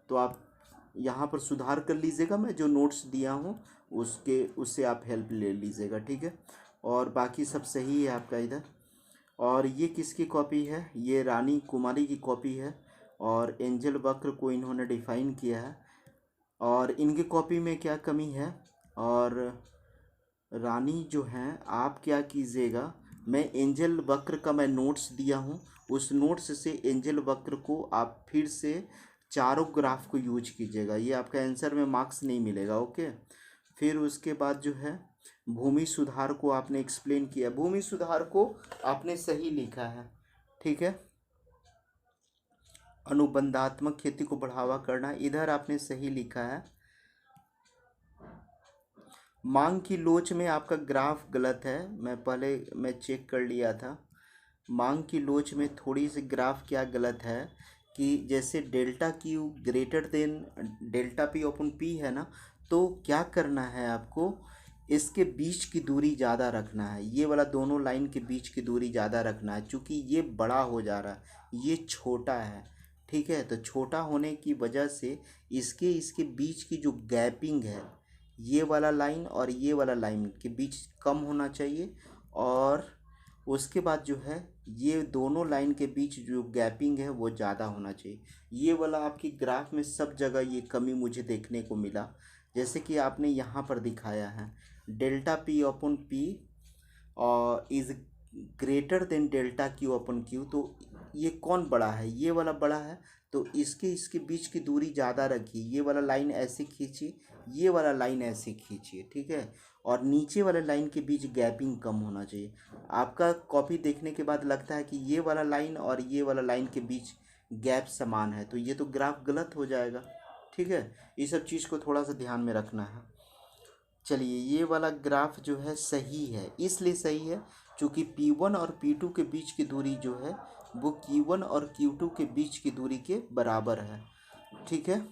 तो आप यहाँ पर सुधार कर लीजिएगा, मैं जो नोट्स दिया हूँ उससे आप हेल्प ले लीजिएगा, ठीक है। और बाकी सब सही है आपका इधर। और ये किसकी कॉपी है? ये रानी कुमारी की कॉपी है और एंजल वक्र को इन्होंने डिफाइन किया है। और इनकी कॉपी में क्या कमी है? और रानी जो हैं, आप क्या कीजिएगा, मैं एंजल वक्र का मैं नोट्स दिया हूँ, उस नोट्स से एंजल वक्र को आप फिर से चारों ग्राफ को यूज कीजिएगा। ये आपका आंसर में मार्क्स नहीं मिलेगा। ओके। फिर उसके बाद जो है भूमि सुधार को आपने एक्सप्लेन किया, भूमि सुधार को आपने सही लिखा है, ठीक है। अनुबंधात्मक खेती को बढ़ावा करना, इधर आपने सही लिखा है। मांग की लोच में आपका ग्राफ गलत है, मैं चेक कर लिया था। मांग की लोच में थोड़ी सी ग्राफ क्या गलत है कि जैसे delta Q greater than delta P अपन पी है ना, तो क्या करना है आपको, इसके बीच की दूरी ज़्यादा रखना है। ये वाला दोनों लाइन के बीच की दूरी ज़्यादा रखना है, क्योंकि ये बड़ा हो जा रहा है, ये छोटा है, ठीक है। तो छोटा होने की वजह से इसके इसके बीच की जो गैपिंग है, ये वाला लाइन और ये वाला लाइन के बीच कम होना चाहिए। और उसके बाद जो है ये दोनों लाइन के बीच जो गैपिंग है वो ज़्यादा होना चाहिए। ये वाला आपकी ग्राफ में सब जगह ये कमी मुझे देखने को मिला। जैसे कि आपने यहाँ पर दिखाया है डेल्टा पी अपन पी और is greater than delta Q upon Q, तो ये कौन बड़ा है? ये वाला बड़ा है। तो इसके इसके बीच की दूरी ज़्यादा रखिए, ये वाला लाइन ऐसे खींचिए, ये वाला लाइन ऐसे खींचिए, ठीक है। और नीचे वाले लाइन के बीच गैपिंग कम होना चाहिए। आपका कॉपी देखने के बाद लगता है कि ये वाला लाइन और ये वाला लाइन के बीच गैप समान है, तो ये तो ग्राफ गलत हो जाएगा, ठीक है। ये सब चीज़ को थोड़ा सा ध्यान में रखना है। चलिए, ये वाला ग्राफ जो है सही है, इसलिए सही है क्योंकि P1 और P2 के बीच की दूरी जो है वो Q1 और Q2 के बीच की दूरी के बराबर है, ठीक है।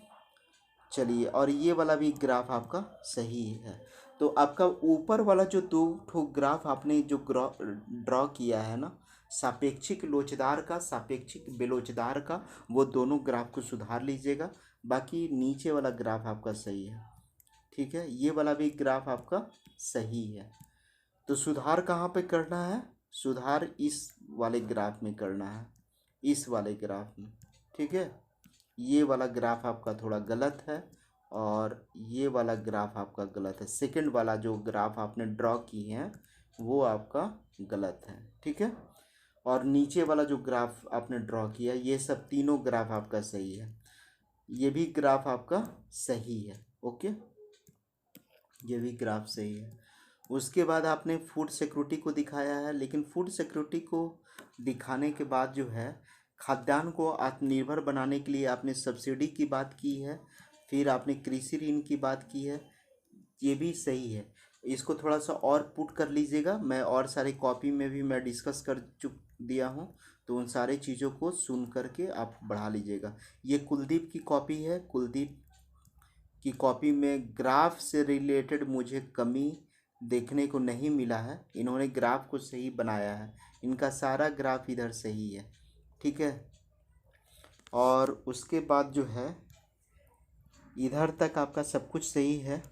चलिए, और ये वाला भी ग्राफ आपका सही है। तो आपका ऊपर वाला जो दो ठो ग्राफ आपने जो ड्रॉ किया है ना, सापेक्षिक लोचदार का, सापेक्षिक बेलोचदार का, वो दोनों ग्राफ को सुधार लीजिएगा। बाकी नीचे वाला ग्राफ आपका सही है, ठीक है। ये वाला भी ग्राफ आपका सही है। तो सुधार कहाँ पे करना है? सुधार इस वाले ग्राफ में करना है, इस वाले ग्राफ में, ठीक है। ये वाला ग्राफ आपका थोड़ा गलत है और ये वाला ग्राफ आपका गलत है। सेकंड वाला जो ग्राफ आपने ड्रॉ की है वो आपका गलत है, ठीक है। और नीचे वाला जो ग्राफ आपने ड्रॉ किया, ये सब तीनों ग्राफ आपका सही है। ये भी ग्राफ आपका सही है, ओके, ये भी ग्राफ सही है। उसके बाद आपने फूड सिक्योरिटी को दिखाया है, लेकिन फूड सिक्योरिटी को दिखाने के बाद जो है खाद्यान्न को आत्मनिर्भर बनाने के लिए आपने सब्सिडी की बात की है, फिर आपने कृषि ऋण की बात की है, ये भी सही है। इसको थोड़ा सा और पुट कर लीजिएगा, मैं और सारी कॉपी में भी मैं डिस्कस कर चुक दिया हूँ, तो उन सारे चीज़ों को सुन करके आप बढ़ा लीजिएगा। ये कुलदीप की कॉपी है, कुलदीप की कॉपी में ग्राफ से रिलेटेड मुझे कमी देखने को नहीं मिला है। इन्होंने ग्राफ को सही बनाया है, इनका सारा ग्राफ इधर सही है, ठीक है। और उसके बाद जो है इधर तक आपका सब कुछ सही है।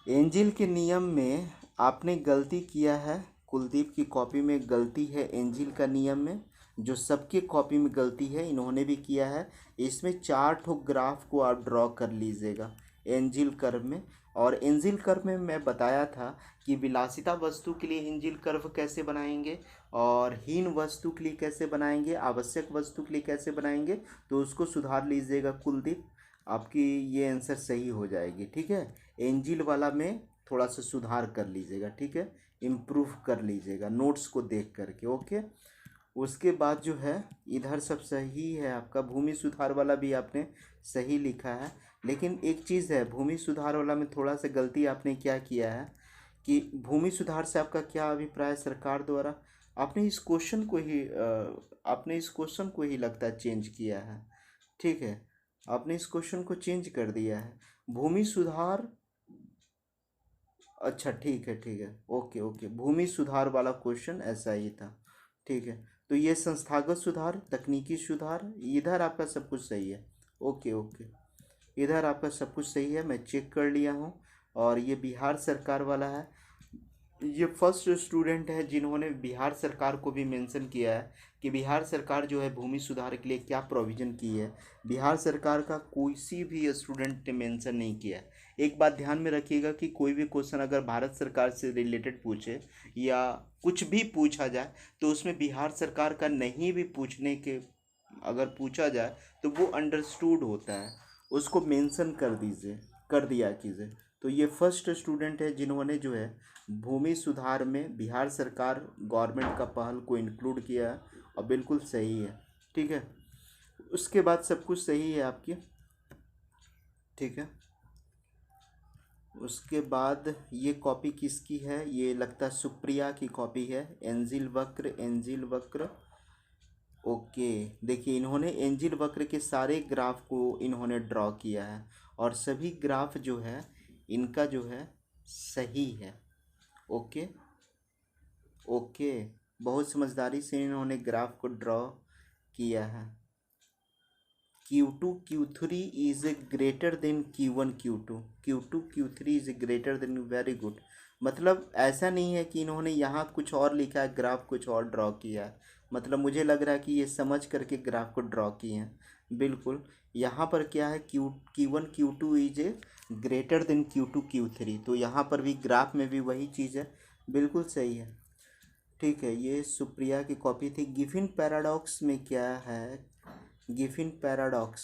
एंजिल के नियम में आपने गलती किया है, कुलदीप की कॉपी में गलती है एंजिल का नियम में, जो सबके कॉपी में गलती है इन्होंने भी किया है। इसमें 4 ठो ग्राफ को आप ड्रॉ कर लीजिएगा एंजिल कर्व में। और एंजिल कर्व में मैं बताया था कि विलासिता वस्तु के लिए एंजिल कर्व कैसे बनाएंगे और हीन वस्तु के लिए कैसे बनाएंगे, आवश्यक वस्तु के लिए कैसे बनाएंगे, तो उसको सुधार लीजिएगा कुलदीप, आपकी ये आंसर सही हो जाएगी, ठीक है। एंजिल वाला में थोड़ा सा सुधार कर लीजिएगा, ठीक है, इम्प्रूव कर लीजिएगा नोट्स को देख करके, ओके। उसके बाद जो है इधर सब सही है आपका, भूमि सुधार वाला भी आपने सही लिखा है। लेकिन एक चीज़ है, भूमि सुधार वाला में थोड़ा सा गलती आपने क्या किया है कि भूमि सुधार से आपका क्या अभिप्राय है सरकार द्वारा, आपने इस क्वेश्चन को ही लगता है चेंज किया है, ठीक है। आपने इस क्वेश्चन को चेंज कर दिया है, भूमि सुधार, अच्छा ठीक है, ठीक है, ओके ओके, भूमि सुधार वाला क्वेश्चन ऐसा ही था, ठीक है। तो ये संस्थागत सुधार, तकनीकी सुधार, इधर आपका सब कुछ सही है, ओके ओके, इधर आपका सब कुछ सही है, मैं चेक कर लिया हूँ। और ये बिहार सरकार वाला है, ये फर्स्ट स्टूडेंट है जिन्होंने बिहार सरकार को भी मेंशन किया है कि बिहार सरकार जो है भूमि सुधार के लिए क्या प्रोविज़न की है। बिहार सरकार का कोई भी स्टूडेंट ने मेंशन नहीं किया है। एक बात ध्यान में रखिएगा कि कोई भी क्वेश्चन अगर भारत सरकार से रिलेटेड पूछे या कुछ भी पूछा जाए तो उसमें बिहार सरकार का नहीं भी पूछने के अगर पूछा जाए तो वो अंडरस्टूड होता है, उसको मेंशन कर दीजिए, कर दिया कीजिए। तो ये फर्स्ट स्टूडेंट है जिन्होंने जो है भूमि सुधार में बिहार सरकार गवर्नमेंट का पहल को इंक्लूड किया है और बिल्कुल सही है। ठीक है, उसके बाद सब कुछ सही है आपकी। ठीक है, उसके बाद ये कॉपी किसकी है, ये लगता है सुप्रिया की कॉपी है। एंजिल वक्र, एंजिल वक्र। ओके, देखिए इन्होंने एंजिल वक्र के सारे ग्राफ को इन्होंने ड्रॉ किया है और सभी ग्राफ जो है इनका जो है सही है। ओके ओके, बहुत समझदारी से इन्होंने ग्राफ को ड्रॉ किया है। Q2 Q3 is greater than Q1 Q2, Q2 Q3 is greater than, very good. मतलब ऐसा नहीं है कि इन्होंने यहाँ कुछ और लिखा है, ग्राफ कुछ और ड्रॉ किया है। मतलब मुझे लग रहा है कि ये समझ करके ग्राफ को ड्रॉ किए हैं। बिल्कुल, यहाँ पर क्या है, Q1 Q2 is greater than Q2 Q3, तो यहाँ पर भी ग्राफ में भी वही चीज़ है। बिल्कुल सही है। ठीक है, ये सुप्रिया की कॉपी थी। गिफिन पैराडॉक्स में क्या है, गिफिन पैराडॉक्स,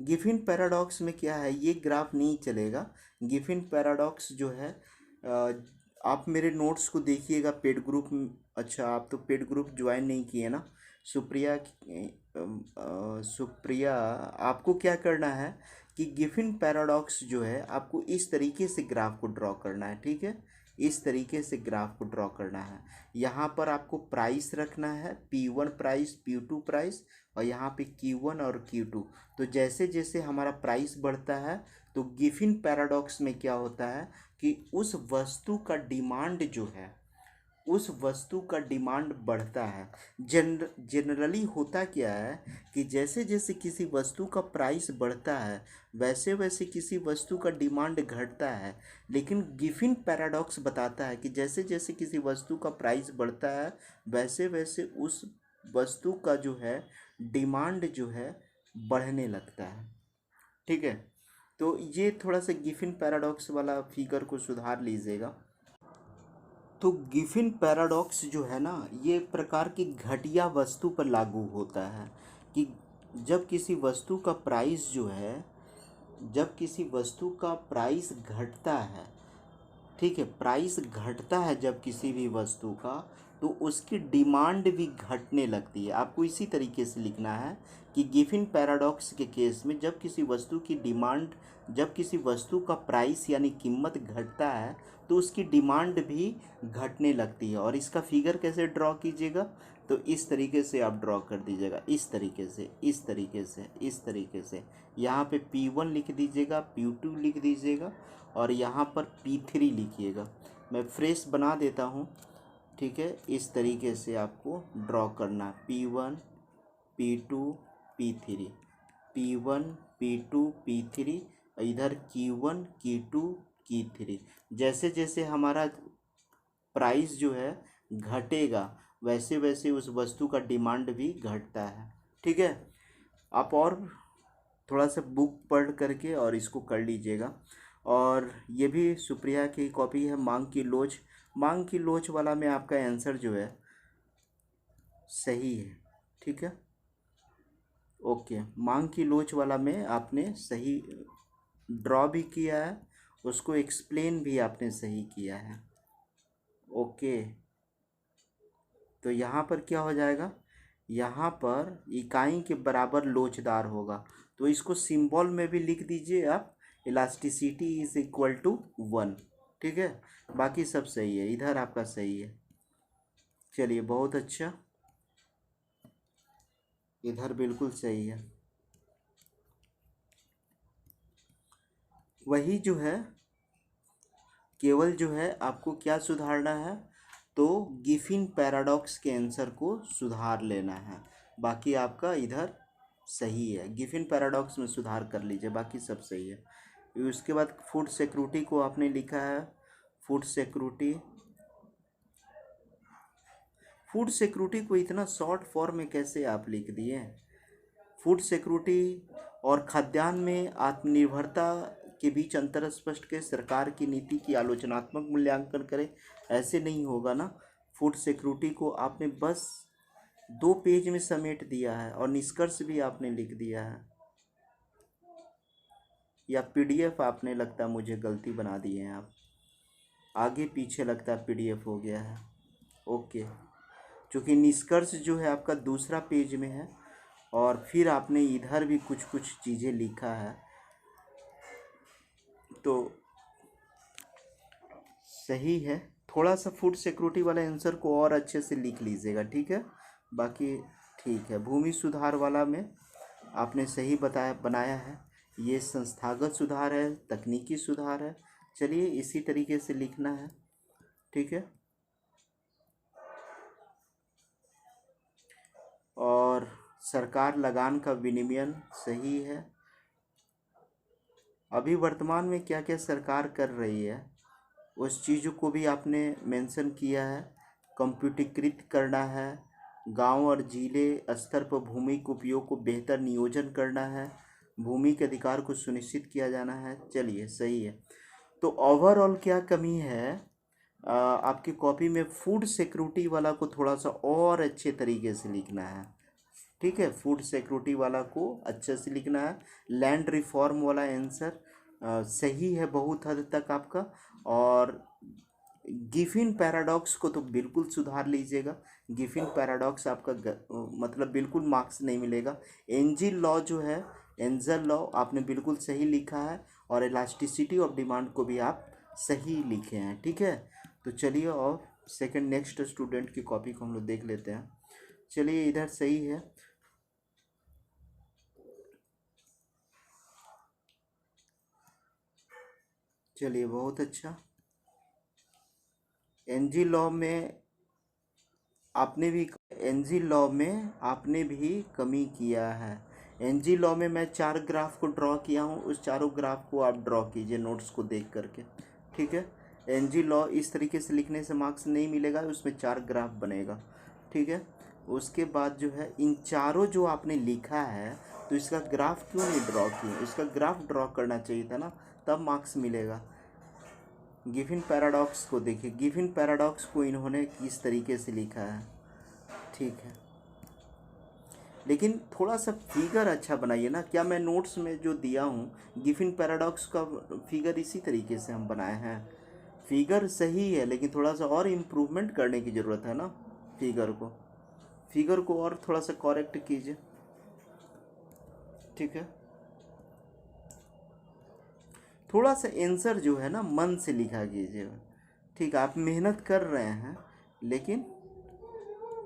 गिफिन पैराडॉक्स में क्या है, ये ग्राफ नहीं चलेगा। गिफिन पैराडॉक्स जो है आप मेरे नोट्स को देखिएगा पेड ग्रुप अच्छा, आप तो पेड ग्रुप ज्वाइन नहीं किए ना। सुप्रिया सुप्रिया, आपको क्या करना है कि गिफिन पैराडॉक्स जो है आपको इस तरीके से ग्राफ को ड्रॉ करना है। ठीक है, इस तरीके से ग्राफ को ड्रॉ करना है। यहाँ पर आपको प्राइस रखना है, P1 प्राइस, P2 प्राइस, और यहाँ पे Q1 और Q2। तो जैसे जैसे हमारा प्राइस बढ़ता है तो गिफिन पैराडॉक्स में क्या होता है कि उस वस्तु का डिमांड जो है, उस वस्तु का डिमांड बढ़ता है। जनरली होता क्या है कि जैसे जैसे किसी वस्तु का प्राइस बढ़ता है वैसे वैसे किसी वस्तु का डिमांड घटता है। लेकिन गिफिन पैराडॉक्स बताता है कि जैसे जैसे किसी वस्तु का प्राइस बढ़ता है वैसे वैसे उस वस्तु का जो है डिमांड जो है बढ़ने लगता है। ठीक है, तो ये थोड़ा सा गिफिन पैराडॉक्स वाला फिगर को सुधार लीजिएगा। तो गिफिन पैराडॉक्स जो है ना, ये एक प्रकार की घटिया वस्तु पर लागू होता है कि जब किसी वस्तु का प्राइस जो है, जब किसी वस्तु का प्राइस घटता है, ठीक है, प्राइस घटता है जब किसी भी वस्तु का, तो उसकी डिमांड भी घटने लगती है। आपको इसी तरीके से लिखना है कि गिफिन पैराडॉक्स के केस में जब किसी वस्तु की डिमांड, जब किसी वस्तु का प्राइस यानी कीमत घटता है तो उसकी डिमांड भी घटने लगती है। और इसका फिगर कैसे ड्रॉ कीजिएगा, तो इस तरीके से आप ड्रॉ कर दीजिएगा, इस तरीके से, इस तरीके से, इस तरीके से। यहाँ पे P1 लिख दीजिएगा, P2 लिख दीजिएगा और यहाँ पर P3 लिखिएगा। मैं फ्रेश बना देता हूँ। ठीक है, इस तरीके से आपको ड्रॉ करना, P1 P2 P3, P1 P2 P3, इधर Q1 Q2 Q3। जैसे जैसे हमारा प्राइस जो है घटेगा वैसे वैसे उस वस्तु का डिमांड भी घटता है। ठीक है, आप और थोड़ा सा बुक पढ़ करके और इसको कर लीजिएगा। और ये भी सुप्रिया की कॉपी है, मांग की लोच। मांग की लोच वाला में आपका आंसर जो है सही है। ठीक है, ओके, मांग की लोच वाला में आपने सही ड्रॉ भी किया है, उसको एक्सप्लेन भी आपने सही किया है। ओके, तो यहाँ पर क्या हो जाएगा, यहाँ पर इकाई के बराबर लोचदार होगा, तो इसको सिंबल में भी लिख दीजिए आप, इलास्टिसिटी इज इक्वल टू 1। ठीक है, बाकी सब सही है, इधर आपका सही है। चलिए, बहुत अच्छा, इधर बिल्कुल सही है। वही जो है, केवल जो है आपको क्या सुधारना है, तो गिफिन पैराडॉक्स के आंसर को सुधार लेना है। बाकी आपका इधर सही है, गिफिन पैराडॉक्स में सुधार कर लीजिए, बाकी सब सही है। उसके बाद फूड सिक्योरिटी को आपने लिखा है, फूड सिक्योरिटी फूड सिक्योरिटी को इतना शॉर्ट फॉर्म में कैसे आप लिख दिए हैं? फूड सिक्योरिटी और खाद्यान्न में आत्मनिर्भरता के बीच अंतर स्पष्ट के सरकार की नीति की आलोचनात्मक मूल्यांकन करें, ऐसे नहीं होगा ना। फूड सिक्योरिटी को आपने बस 2 पेज में समेट दिया है और निष्कर्ष भी आपने लिख दिया है, या पीडीएफ आपने लगता है मुझे गलती बना दिए हैं आप, आगे पीछे लगता है पीडीएफ हो गया है। ओके, क्योंकि निष्कर्ष जो है आपका दूसरा पेज में है और फिर आपने इधर भी कुछ कुछ चीज़ें लिखा है, तो सही है। थोड़ा सा फूड सिक्योरिटी वाले आंसर को और अच्छे से लिख लीजिएगा, ठीक है। बाकी ठीक है। भूमि सुधार वाला में आपने सही बताया बनाया है, ये संस्थागत सुधार है, तकनीकी सुधार है। चलिए इसी तरीके से लिखना है, ठीक है। और सरकार लगान का विनियमन सही है। अभी वर्तमान में क्या क्या सरकार कर रही है उस चीज़ों को भी आपने मेंशन किया है। कंप्यूटरीकृत करना है, गांव और जिले स्तर पर भूमि के उपयोग को बेहतर नियोजन करना है, भूमि के अधिकार को सुनिश्चित किया जाना है। चलिए सही है। तो ओवरऑल क्या कमी है आपकी कॉपी में? फूड सिक्योरिटी वाला को थोड़ा सा और अच्छे तरीके से लिखना है, ठीक है। फूड सिक्योरिटी वाला को अच्छे से लिखना है। लैंड रिफॉर्म वाला आंसर सही है बहुत हद तक आपका। और गिफिन पैराडॉक्स को तो बिल्कुल सुधार लीजिएगा। गिफिन पैराडॉक्स आपका मतलब बिल्कुल मार्क्स नहीं मिलेगा। एंजिल लॉ जो है, एंजल लॉ आपने बिल्कुल सही लिखा है, और इलास्टिसिटी ऑफ डिमांड को भी आप सही लिखे हैं, ठीक है। तो चलिए और सेकंड नेक्स्ट स्टूडेंट की कॉपी को हम लोग देख लेते हैं। चलिए इधर सही है। चलिए बहुत अच्छा। एनजी लॉ में आपने भी एनजी लॉ में आपने भी कमी किया है। एनजी लॉ में मैं 4 ग्राफ को ड्रॉ किया हूँ, उस चारों ग्राफ को आप ड्रॉ कीजिए नोट्स को देख करके, ठीक है। एनजी लॉ इस तरीके से लिखने से मार्क्स नहीं मिलेगा, उसमें 4 ग्राफ बनेगा, ठीक है। उसके बाद जो है इन चारों जो आपने लिखा है, तो इसका ग्राफ क्यों नहीं ड्रॉ किए? इसका ग्राफ ड्रॉ करना चाहिए था ना, तब मार्क्स मिलेगा। गिफिन पैराडॉक्स को देखिए, गिफिन पैराडॉक्स को इन्होंने किस तरीके से लिखा है, ठीक है। लेकिन थोड़ा सा फिगर अच्छा बनाइए ना। क्या मैं नोट्स में जो दिया हूँ गिफिन पैराडॉक्स का फिगर इसी तरीके से हम बनाए हैं? फिगर सही है, लेकिन थोड़ा सा और इम्प्रूवमेंट करने की ज़रूरत है ना। फिगर को और थोड़ा सा करेक्ट कीजिए, ठीक है। थोड़ा सा आंसर जो है ना मन से लिखा कीजिएगा, ठीक है। आप मेहनत कर रहे हैं, लेकिन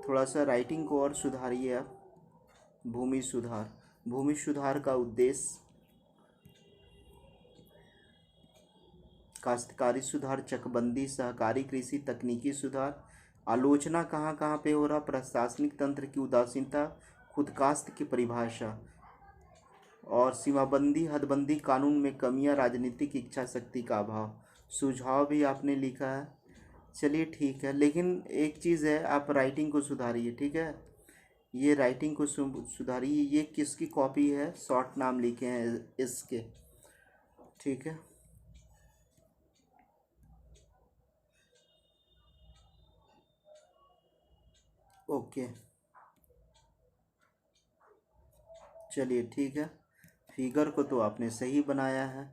थोड़ा सा राइटिंग को और सुधारिए आप। भूमि सुधार का उद्देश्य काश्तकारी सुधार, चकबंदी, सहकारी कृषि, तकनीकी सुधार। आलोचना कहाँ कहाँ पे हो रहा? प्रशासनिक तंत्र की उदासीनता, खुदकास्ट की परिभाषा, और सीमाबंदी हदबंदी कानून में कमियां, राजनीतिक इच्छा शक्ति का अभाव। सुझाव भी आपने लिखा है, चलिए ठीक है। लेकिन एक चीज़ है, आप राइटिंग को सुधारिए, ठीक है। ये राइटिंग को सुधारिए। ये किसकी कॉपी है? शॉर्ट नाम लिखे हैं इसके, ठीक है। ओके, चलिए ठीक है। फिगर को तो आपने सही बनाया है।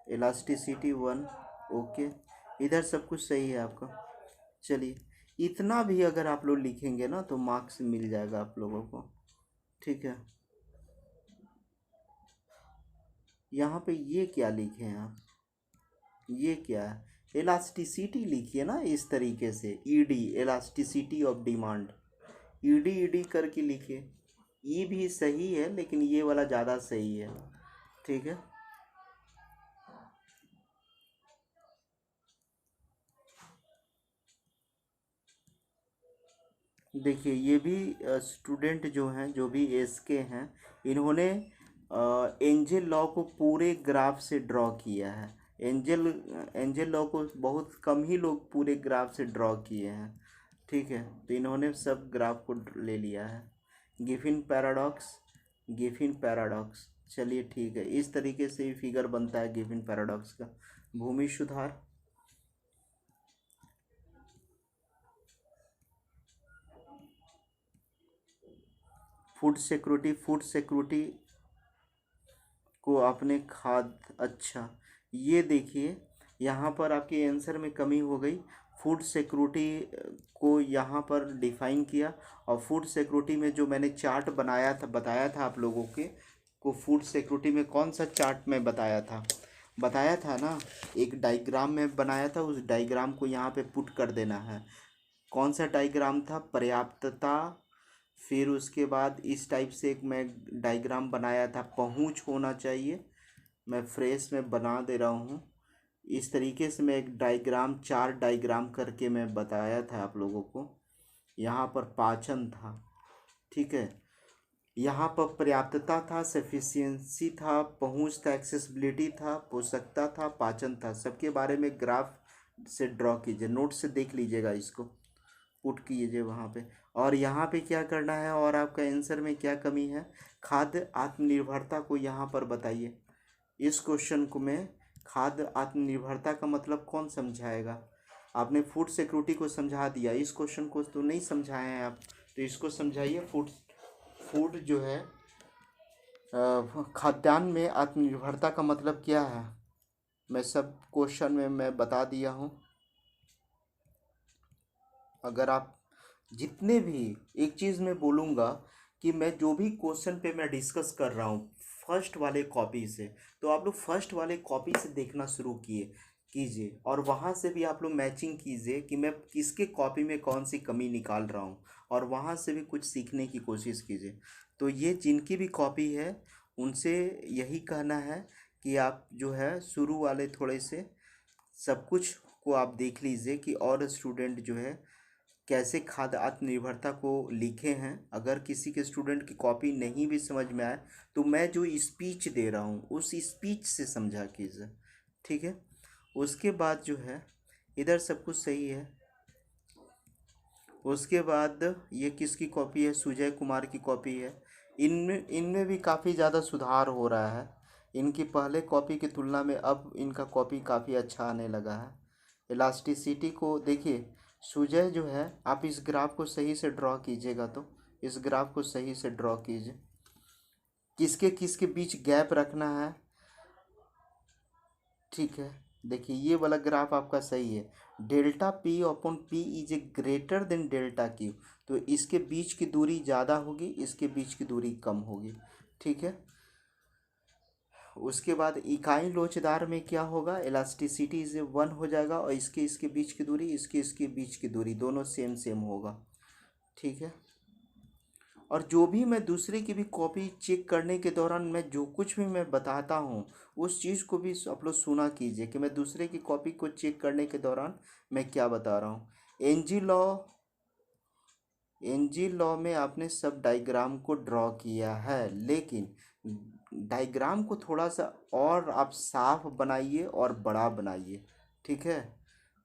Elasticity 1, okay. इधर सब कुछ सही है आपका। चलिए इतना भी अगर आप लोग लिखेंगे ना तो मार्क्स मिल जाएगा आप लोगों को, ठीक है। यहाँ पे ये क्या लिखे हैं आप? ये क्या है? इलास्टिसिटी लिखिए ना इस तरीके से, ED, elasticity of demand. ED ED करके लिखिए। ई भी सही है, लेकिन ये वाला ज़्यादा सही है, ठीक है। देखिए ये भी स्टूडेंट जो हैं, जो भी एस के हैं, इन्होंने एंजल लॉ को पूरे ग्राफ से ड्रॉ किया है। एंजल एंजल लॉ को बहुत कम ही लोग पूरे ग्राफ से ड्रॉ किए हैं, ठीक है। तो इन्होंने सब ग्राफ को ले लिया है। गिफिन पैराडॉक्स, गिफिन पैराडॉक्स, चलिए ठीक है, इस तरीके से फिगर बनता है गिफिन पैराडॉक्स का। भूमि सुधार, फूड सिक्योरिटी, फूड सिक्योरिटी को आपने अच्छा, ये देखिए यहाँ पर आपके आंसर में कमी हो गई। फूड सिक्योरिटी को यहाँ पर डिफाइन किया, और फूड सिक्योरिटी में जो मैंने चार्ट बनाया था, बताया था आप लोगों के को, फूड सिक्योरिटी में कौन सा चार्ट मैं बताया था ना, एक डायग्राम में बनाया था, उस डायग्राम को यहाँ पे पुट कर देना है। कौन सा डायग्राम था? पर्याप्तता, फिर उसके बाद इस टाइप से एक मैं डायग्राम बनाया था, पहुंच होना चाहिए। मैं फ्रेश में बना दे रहा हूँ। इस तरीके से मैं एक डायग्राम, 4 डायग्राम करके मैं बताया था आप लोगों को। यहाँ पर पाचन था, ठीक है, यहाँ पर पर्याप्तता था, सफिशिएंसी था, पहुँच था, एक्सेसिबिलिटी था, पोषकता था, पाचन था। सबके बारे में ग्राफ से ड्रॉ कीजिए, नोट से देख लीजिएगा, इसको पुट कीजिए वहाँ पे। और यहाँ पे क्या करना है, और आपका आंसर में क्या कमी है, खाद्य आत्मनिर्भरता को यहाँ पर बताइए। इस क्वेश्चन को मैं, खाद्य आत्मनिर्भरता का मतलब कौन समझाएगा? आपने फूड सिक्योरिटी को समझा दिया, इस क्वेश्चन को तो नहीं समझाए हैं आप, तो इसको समझाइए। फूड फूड जो है, खाद्यान्न में आत्मनिर्भरता का मतलब क्या है? मैं सब क्वेश्चन में मैं बता दिया हूँ। अगर आप जितने भी, एक चीज़ मैं बोलूँगा कि मैं जो भी क्वेश्चन पे मैं डिस्कस कर रहा हूँ फर्स्ट वाले कॉपी से, तो आप लोग फर्स्ट वाले कॉपी से देखना शुरू कीजिए, और वहाँ से भी आप लोग मैचिंग कीजिए कि मैं किसके कॉपी में कौन सी कमी निकाल रहा हूँ, और वहाँ से भी कुछ सीखने की कोशिश कीजिए। तो ये जिनकी भी कॉपी है उनसे यही कहना है कि आप जो है शुरू वाले थोड़े से सब कुछ को आप देख लीजिए कि और स्टूडेंट जो है कैसे खाद्य आत्मनिर्भरता को लिखे हैं। अगर किसी के स्टूडेंट की कॉपी नहीं भी समझ में आए, तो मैं जो स्पीच दे रहा हूँ उस स्पीच से समझा कीजिए, ठीक है। उसके बाद जो है, इधर सब कुछ सही है। उसके बाद ये किसकी कॉपी है? सुजय कुमार की कॉपी है। इनमें इनमें भी काफ़ी ज़्यादा सुधार हो रहा है। इनकी पहले कॉपी की तुलना में अब इनका कॉपी काफ़ी अच्छा आने लगा है। इलास्टिसिटी को देखिए, सुजय जो है, आप इस ग्राफ को सही से ड्रॉ कीजिएगा, तो इस ग्राफ को सही से ड्रॉ कीजिए, किसके किसके बीच गैप रखना है, ठीक है। देखिए ये वाला ग्राफ आपका सही है, delta P upon P is a greater than delta Q, तो इसके बीच की दूरी ज़्यादा होगी, इसके बीच की दूरी कम होगी, ठीक है। उसके बाद इकाई लोचदार में क्या होगा, इलास्टिसिटी इज 1 हो जाएगा, और इसके इसके बीच की दूरी, इसके बीच की दूरी दोनों सेम सेम होगा, ठीक है। और जो भी मैं दूसरे की भी कॉपी चेक करने के दौरान मैं जो कुछ भी मैं बताता हूँ, उस चीज़ को भी आप लोग सुना कीजिए कि मैं दूसरे की कॉपी को चेक करने के दौरान मैं क्या बता रहा हूँ। एनजी लॉ में आपने सब डायग्राम को ड्रॉ किया है, लेकिन डायग्राम को थोड़ा सा और आप साफ बनाइए और बड़ा बनाइए, ठीक है।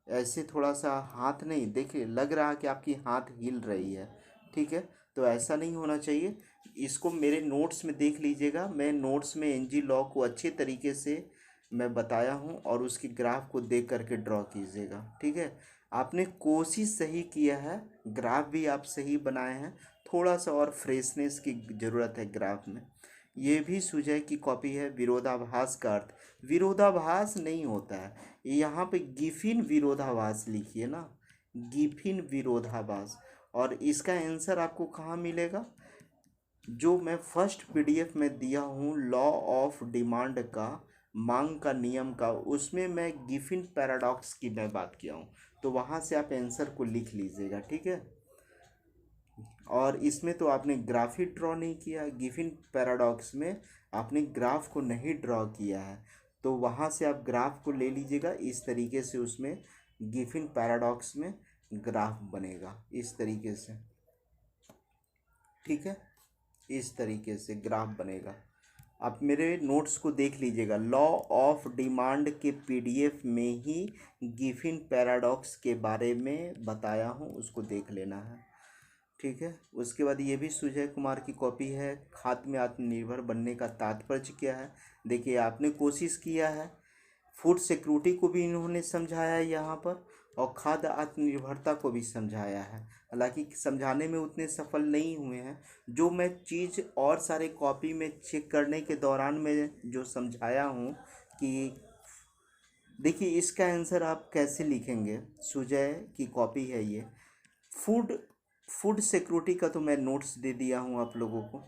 ऐसे थोड़ा सा हाथ नहीं, देखिए लग रहा है कि आपकी हाथ हिल रही है, ठीक है, तो ऐसा नहीं होना चाहिए। इसको मेरे नोट्स में देख लीजिएगा, मैं नोट्स में एनजी लॉ को अच्छे तरीके से मैं बताया हूँ, और उसकी ग्राफ को देख करके ड्रॉ कीजिएगा, ठीक है। आपने कोशिश सही किया है, ग्राफ भी आप सही बनाए हैं, थोड़ा सा और फ्रेशनेस की ज़रूरत है ग्राफ में। ये भी सुजय की कॉपी है। विरोधाभास का अर्थ, विरोधाभास नहीं होता है, यहाँ पे गिफिन विरोधाभास लिखिए ना, गिफिन विरोधाभास। और इसका आंसर आपको कहाँ मिलेगा? जो मैं फर्स्ट पीडीएफ में दिया हूँ लॉ ऑफ डिमांड का, मांग का नियम का, उसमें मैं गिफिन पैराडॉक्स की मैं बात किया हूँ, तो वहाँ से आप आंसर को लिख लीजिएगा, ठीक है। और इसमें तो आपने ग्राफ ही ड्रॉ नहीं किया, गिफिन पैराडॉक्स में आपने ग्राफ को नहीं ड्रॉ किया है, तो वहाँ से आप ग्राफ को ले लीजिएगा, इस तरीके से उसमें गिफिन पैराडॉक्स में ग्राफ बनेगा, इस तरीके से, ठीक है, इस तरीके से ग्राफ बनेगा। आप मेरे नोट्स को देख लीजिएगा, लॉ ऑफ डिमांड के पीडीएफ में ही गिफिन पैराडॉक्स के बारे में बताया हूँ, उसको देख लेना है। ठीक है, उसके बाद ये भी सुजय कुमार की कॉपी है, खाद्य में आत्मनिर्भर बनने का तात्पर्य क्या है। देखिए आपने कोशिश किया है, फूड सिक्योरिटी को भी इन्होंने समझाया है यहाँ पर, और खाद्य आत्मनिर्भरता को भी समझाया है। हालांकि समझाने में उतने सफल नहीं हुए हैं। जो मैं चीज़ और सारे कॉपी में चेक करने के दौरान मैं जो समझाया हूँ कि देखिए इसका आंसर आप कैसे लिखेंगे। सुजय की कॉपी है ये। फूड फूड सिक्योरिटी का तो मैं नोट्स दे दिया हूँ आप लोगों को,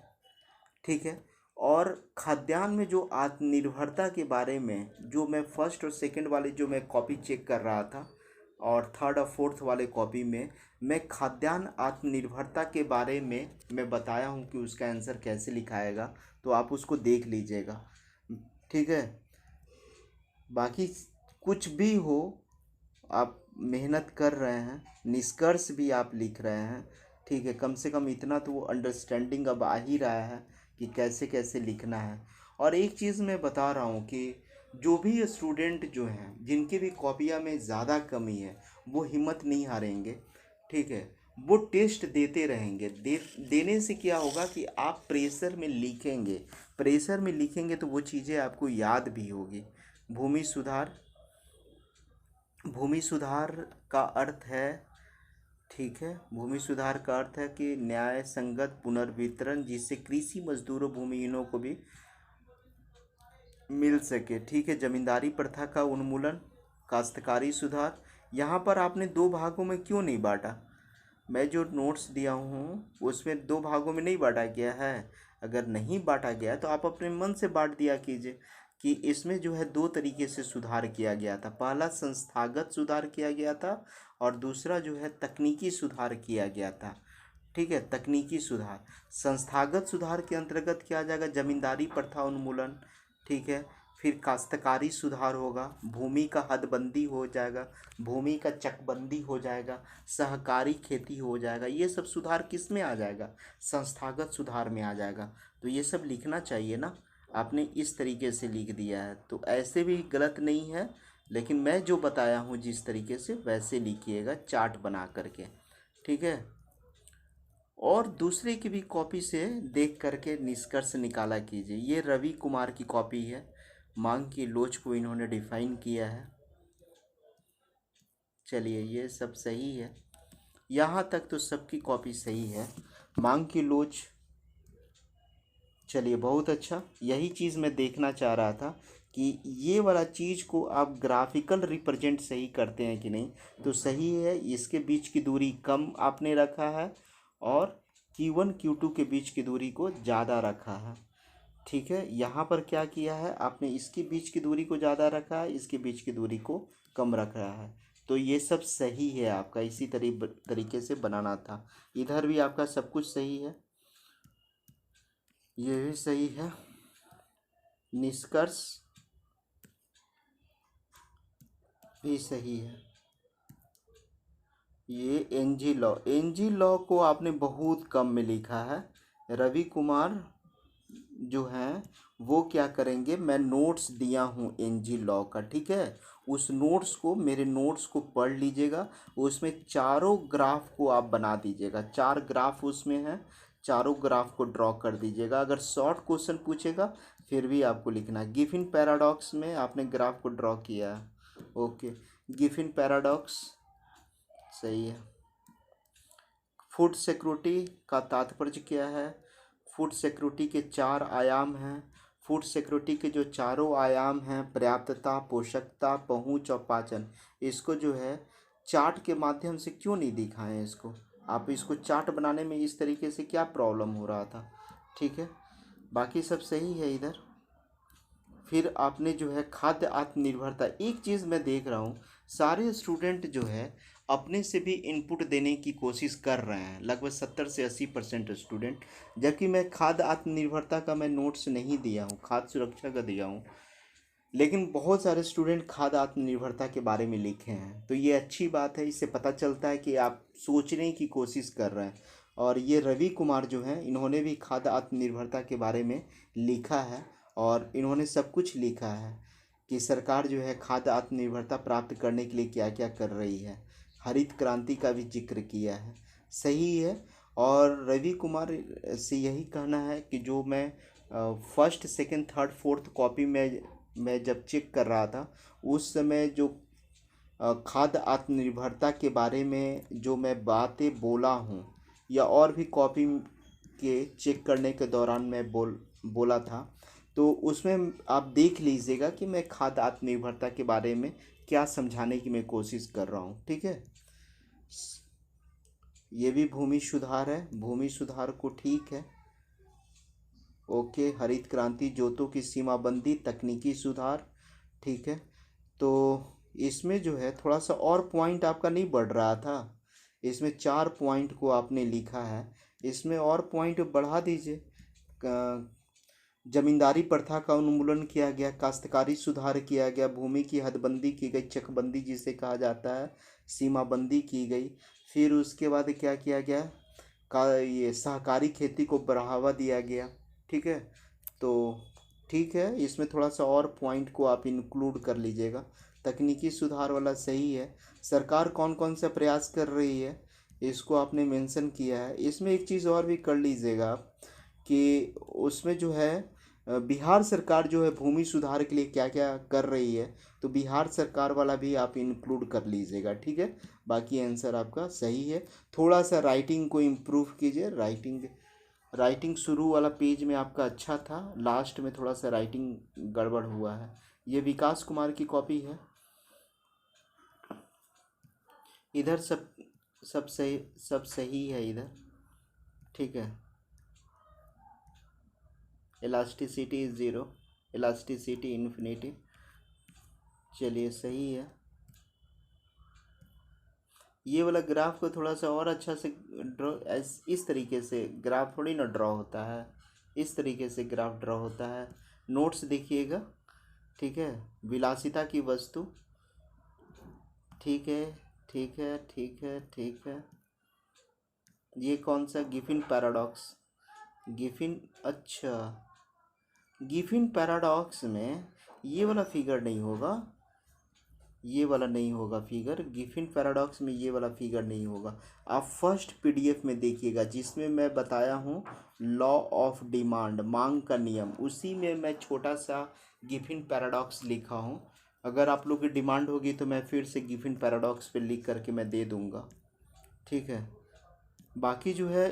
ठीक है। और खाद्यान्न में जो आत्मनिर्भरता के बारे में जो मैं फर्स्ट और सेकंड वाले जो मैं कॉपी चेक कर रहा था, और थर्ड और फोर्थ वाले कॉपी में मैं खाद्यान्न आत्मनिर्भरता के बारे में मैं बताया हूँ कि उसका आंसर कैसे लिखाएगा, तो आप उसको देख लीजिएगा, ठीक है। बाकी कुछ भी हो, आप मेहनत कर रहे हैं, निष्कर्ष भी आप लिख रहे हैं, ठीक है। कम से कम इतना तो वो अंडरस्टैंडिंग अब आ ही रहा है कि कैसे कैसे लिखना है। और एक चीज़ मैं बता रहा हूँ कि जो भी स्टूडेंट जो हैं जिनकी भी कॉपियाँ में ज़्यादा कमी है, वो हिम्मत नहीं हारेंगे, ठीक है। वो टेस्ट देते रहेंगे। देने से क्या होगा कि आप प्रेशर में लिखेंगे, प्रेशर में लिखेंगे तो वो चीज़ें आपको याद भी होगी। भूमि सुधार, भूमि सुधार का अर्थ है, ठीक है, भूमि सुधार का अर्थ है कि न्याय संगत पुनर्वितरण, जिससे कृषि मजदूरों भूमिहीनों को भी मिल सके, ठीक है। जमींदारी प्रथा का उन्मूलन, काश्तकारी सुधार। यहाँ पर आपने दो भागों में क्यों नहीं बांटा? मैं जो नोट्स दिया हूँ उसमें दो भागों में नहीं बांटा गया है। अगर नहीं बांटा गया तो आप अपने मन से बांट दिया कीजिए कि इसमें जो है दो तरीके से सुधार किया गया था। पहला संस्थागत सुधार किया गया था, और दूसरा जो है तकनीकी सुधार किया गया था, ठीक है। तकनीकी सुधार, संस्थागत सुधार के अंतर्गत क्या आ जाएगा? जमींदारी प्रथा उन्मूलन, ठीक है। फिर काश्तकारी सुधार होगा, भूमि का हदबंदी हो जाएगा, भूमि का चकबंदी हो जाएगा, सहकारी खेती हो जाएगा। ये सब सुधार किस में आ जाएगा? संस्थागत सुधार में आ जाएगा। तो ये सब लिखना चाहिए ना, आपने इस तरीके से लिख दिया है, तो ऐसे भी गलत नहीं है। लेकिन मैं जो बताया हूँ जिस तरीके से, वैसे लिखिएगा चार्ट बना करके, ठीक है। और दूसरे की भी कॉपी से देख करके निष्कर्ष निकाला कीजिए। ये रवि कुमार की कॉपी है, मांग की लोच को इन्होंने डिफाइन किया है। चलिए ये सब सही है, यहाँ तक तो सबकी कॉपी सही है। मांग की लोच, चलिए बहुत अच्छा। यही चीज़ मैं देखना चाह रहा था कि ये वाला चीज़ को आप ग्राफिकल रिप्रेजेंट सही करते हैं कि नहीं। तो सही है, इसके बीच की दूरी कम आपने रखा है, और Q1 Q2 के बीच की दूरी को ज़्यादा रखा है, ठीक है। यहाँ पर क्या किया है आपने? इसके बीच की दूरी को ज़्यादा रखा है, इसके बीच की दूरी को कम रख रहा है। तो ये सब सही है आपका, इसी तरीके से बनाना था। इधर भी आपका सब कुछ सही है, ये भी सही है। निष्कर्ष भी सही है। ये एनजी लॉ को आपने बहुत कम में लिखा है। रवि कुमार जो हैं वो क्या करेंगे, मैं नोट्स दिया हूँ एनजी लॉ का, ठीक है। उस नोट्स को, मेरे नोट्स को पढ़ लीजिएगा। उसमें चारों ग्राफ को आप बना दीजिएगा, 4 ग्राफ उसमें है, चारों ग्राफ को ड्रॉ कर दीजिएगा। अगर शॉर्ट क्वेश्चन पूछेगा फिर भी आपको लिखना है। गिफिन पैराडॉक्स में आपने ग्राफ को ड्रॉ किया है, ओके। गिफिन पैराडॉक्स सही है। फूड सिक्योरिटी का तात्पर्य क्या है? फूड सिक्योरिटी के 4 आयाम हैं। फूड सिक्योरिटी के जो चारों आयाम हैं, पर्याप्तता, पोषकता, पहुंच और पाचन, इसको जो है चार्ट के माध्यम से क्यों नहीं दिखाएं इसको? आप इसको चार्ट बनाने में इस तरीके से क्या प्रॉब्लम हो रहा था, ठीक है। बाकी सब सही है इधर। फिर आपने जो है खाद्य आत्मनिर्भरता, एक चीज़ मैं देख रहा हूँ, सारे स्टूडेंट जो है अपने से भी इनपुट देने की कोशिश कर रहे हैं, लगभग 70 से 80% स्टूडेंट। जबकि मैं खाद्य आत्मनिर्भरता का मैं नोट्स नहीं दिया हूँ, खाद्य सुरक्षा का दिया हूँ, लेकिन बहुत सारे स्टूडेंट खाद्य आत्मनिर्भरता के बारे में लिखे हैं। तो ये अच्छी बात है, इससे पता चलता है कि आप सोचने की कोशिश कर रहे हैं। और ये रवि कुमार जो हैं, इन्होंने भी खाद्य आत्मनिर्भरता के बारे में लिखा है, और इन्होंने सब कुछ लिखा है कि सरकार जो है खाद्य आत्मनिर्भरता प्राप्त करने के लिए क्या क्या कर रही है। हरित क्रांति का भी जिक्र किया है, सही है। और रवि कुमार से यही कहना है कि जो मैं first second third fourth copy में मैं जब चेक कर रहा था उस समय जो खाद्य आत्मनिर्भरता के बारे में जो मैं बातें बोला हूँ या और भी कॉपी के चेक करने के दौरान मैं बोला था, तो उसमें आप देख लीजिएगा कि मैं खाद्य आत्मनिर्भरता के बारे में क्या समझाने की मैं कोशिश कर रहा हूँ। ठीक है, ये भी भूमि सुधार है, भूमि सुधार को ठीक है, ओके। हरित क्रांति, जोतों की सीमाबंदी, तकनीकी सुधार, ठीक है। तो इसमें जो है थोड़ा सा और पॉइंट आपका नहीं बढ़ रहा था, इसमें 4 पॉइंट को आपने लिखा है, इसमें और पॉइंट बढ़ा दीजिए। जमींदारी प्रथा का उन्मूलन किया गया, काश्तकारी सुधार किया गया, भूमि की हदबंदी की गई, चकबंदी जिसे कहा जाता है, सीमाबंदी की गई। फिर उसके बाद क्या किया गया, का ये सहकारी खेती को बढ़ावा दिया गया। ठीक है, तो ठीक है, इसमें थोड़ा सा और पॉइंट को आप इंक्लूड कर लीजिएगा। तकनीकी सुधार वाला सही है। सरकार कौन कौन सा प्रयास कर रही है इसको आपने मेंशन किया है। इसमें एक चीज़ और भी कर लीजिएगा आप कि उसमें जो है बिहार सरकार जो है भूमि सुधार के लिए क्या क्या कर रही है, तो बिहार सरकार वाला भी आप इंक्लूड कर लीजिएगा। ठीक है, बाकी आंसर आपका सही है। थोड़ा सा राइटिंग को इम्प्रूव कीजिए। राइटिंग शुरू वाला पेज में आपका अच्छा था, लास्ट में थोड़ा सा राइटिंग गड़बड़ हुआ है। ये विकास कुमार की कॉपी है। इधर सब सही है इधर। ठीक है, elasticity is zero, elasticity infinity, चलिए सही है। ये वाला ग्राफ को थोड़ा सा और अच्छा से ड्रॉ, इस तरीके से ग्राफ थोड़ी ना ड्रॉ होता है, इस तरीके से ग्राफ ड्रॉ होता है। नोट्स देखिएगा, ठीक है। विलासिता की वस्तु, ठीक है ठीक है ठीक है ठीक है। ये कौन सा, गिफिन पैराडॉक्स, गिफिन, अच्छा, गिफिन पैराडॉक्स में ये वाला फिगर नहीं होगा, ये वाला नहीं होगा फिगर, गिफिन पैराडॉक्स में ये वाला फिगर नहीं होगा। आप फर्स्ट पीडीएफ में देखिएगा जिसमें मैं बताया हूँ लॉ ऑफ डिमांड, मांग का नियम, उसी में मैं छोटा सा गिफिन पैराडॉक्स लिखा हूँ। अगर आप लोग की डिमांड होगी तो मैं फिर से गिफिन पैराडॉक्स पे लिख करके मैं दे दूँगा। ठीक है, बाकी जो है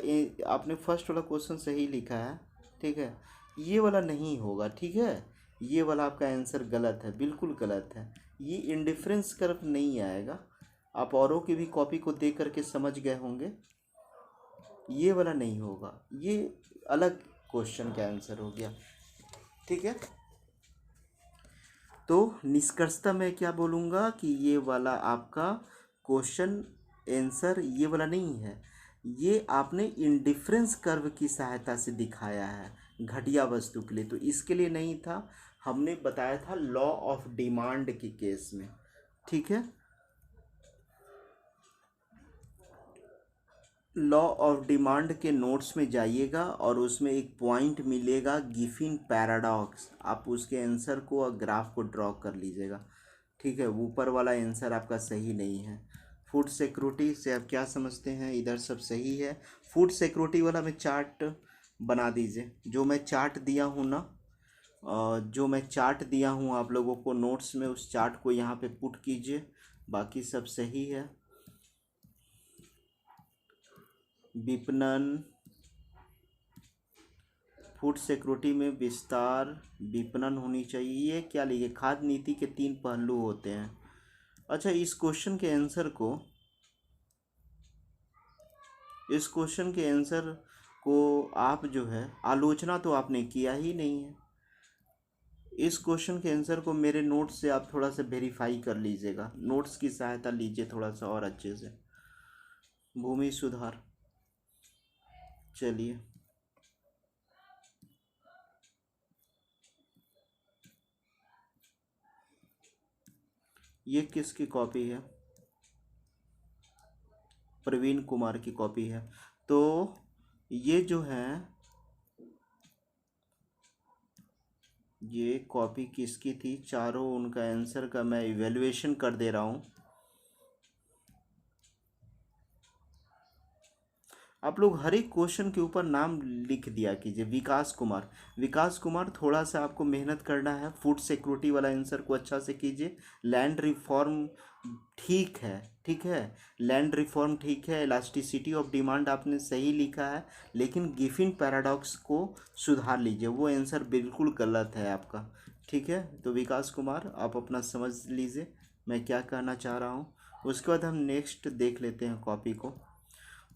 आपने फर्स्ट वाला क्वेश्चन सही लिखा है। ठीक है, ये वाला नहीं होगा। ठीक है, ये वाला आपका आंसर गलत है, बिल्कुल गलत है। ये इंडिफरेंस कर्व नहीं आएगा। आप औरों की भी कॉपी को देख करके समझ गए होंगे, ये वाला नहीं होगा, ये अलग क्वेश्चन का आंसर हो गया। ठीक है, तो निष्कर्षतः मैं क्या बोलूँगा कि ये वाला आपका क्वेश्चन आंसर ये वाला नहीं है, ये आपने इंडिफरेंस कर्व की सहायता से दिखाया है घटिया वस्तु के लिए, तो इसके लिए नहीं था। हमने बताया था लॉ ऑफ डिमांड के केस में। ठीक है, लॉ ऑफ डिमांड के नोट्स में जाइएगा और उसमें एक पॉइंट मिलेगा गिफिन पैराडॉक्स, आप उसके आंसर को और ग्राफ को ड्रॉ कर लीजिएगा। ठीक है, ऊपर वाला आंसर आपका सही नहीं है। फूड सिक्योरिटी से आप क्या समझते हैं, इधर सब सही है। फूड सिक्योरिटी वाला में चार्ट बना दीजिए, जो मैं चार्ट दिया हूँ ना, जो मैं चार्ट दिया हूँ आप लोगों को नोट्स में, उस चार्ट को यहाँ पे पुट कीजिए, बाकी सब सही है। विपणन, फूड सिक्योरिटी में विस्तार, विपणन होनी चाहिए। ये क्या लिखे, खाद्य नीति के 3 पहलू होते हैं। अच्छा, इस क्वेश्चन के आंसर को आप जो है, आलोचना तो आपने किया ही नहीं है। इस क्वेश्चन के आंसर को मेरे नोट्स से आप थोड़ा सा वेरीफाई कर लीजिएगा, नोट्स की सहायता लीजिए थोड़ा सा और अच्छे से। भूमि सुधार, चलिए ये किसकी कॉपी है, प्रवीण कुमार की कॉपी है। तो ये जो है, ये कॉपी किसकी थी, चारों उनका आंसर का मैं इवैल्यूएशन कर दे रहा हूँ। आप लोग हर एक क्वेश्चन के ऊपर नाम लिख दिया कीजिए। विकास कुमार, विकास कुमार, थोड़ा सा आपको मेहनत करना है। फूड सिक्योरिटी वाला आंसर को अच्छा से कीजिए। लैंड रिफॉर्म ठीक है, ठीक है, लैंड रिफॉर्म ठीक है। इलास्टिसिटी ऑफ डिमांड आपने सही लिखा है, लेकिन गिफिन पैराडॉक्स को सुधार लीजिए, वो आंसर बिल्कुल गलत है आपका। ठीक है, तो विकास कुमार आप अपना समझ लीजिए मैं क्या कहना चाह रहा हूँ। उसके बाद हम नेक्स्ट देख लेते हैं कॉपी को,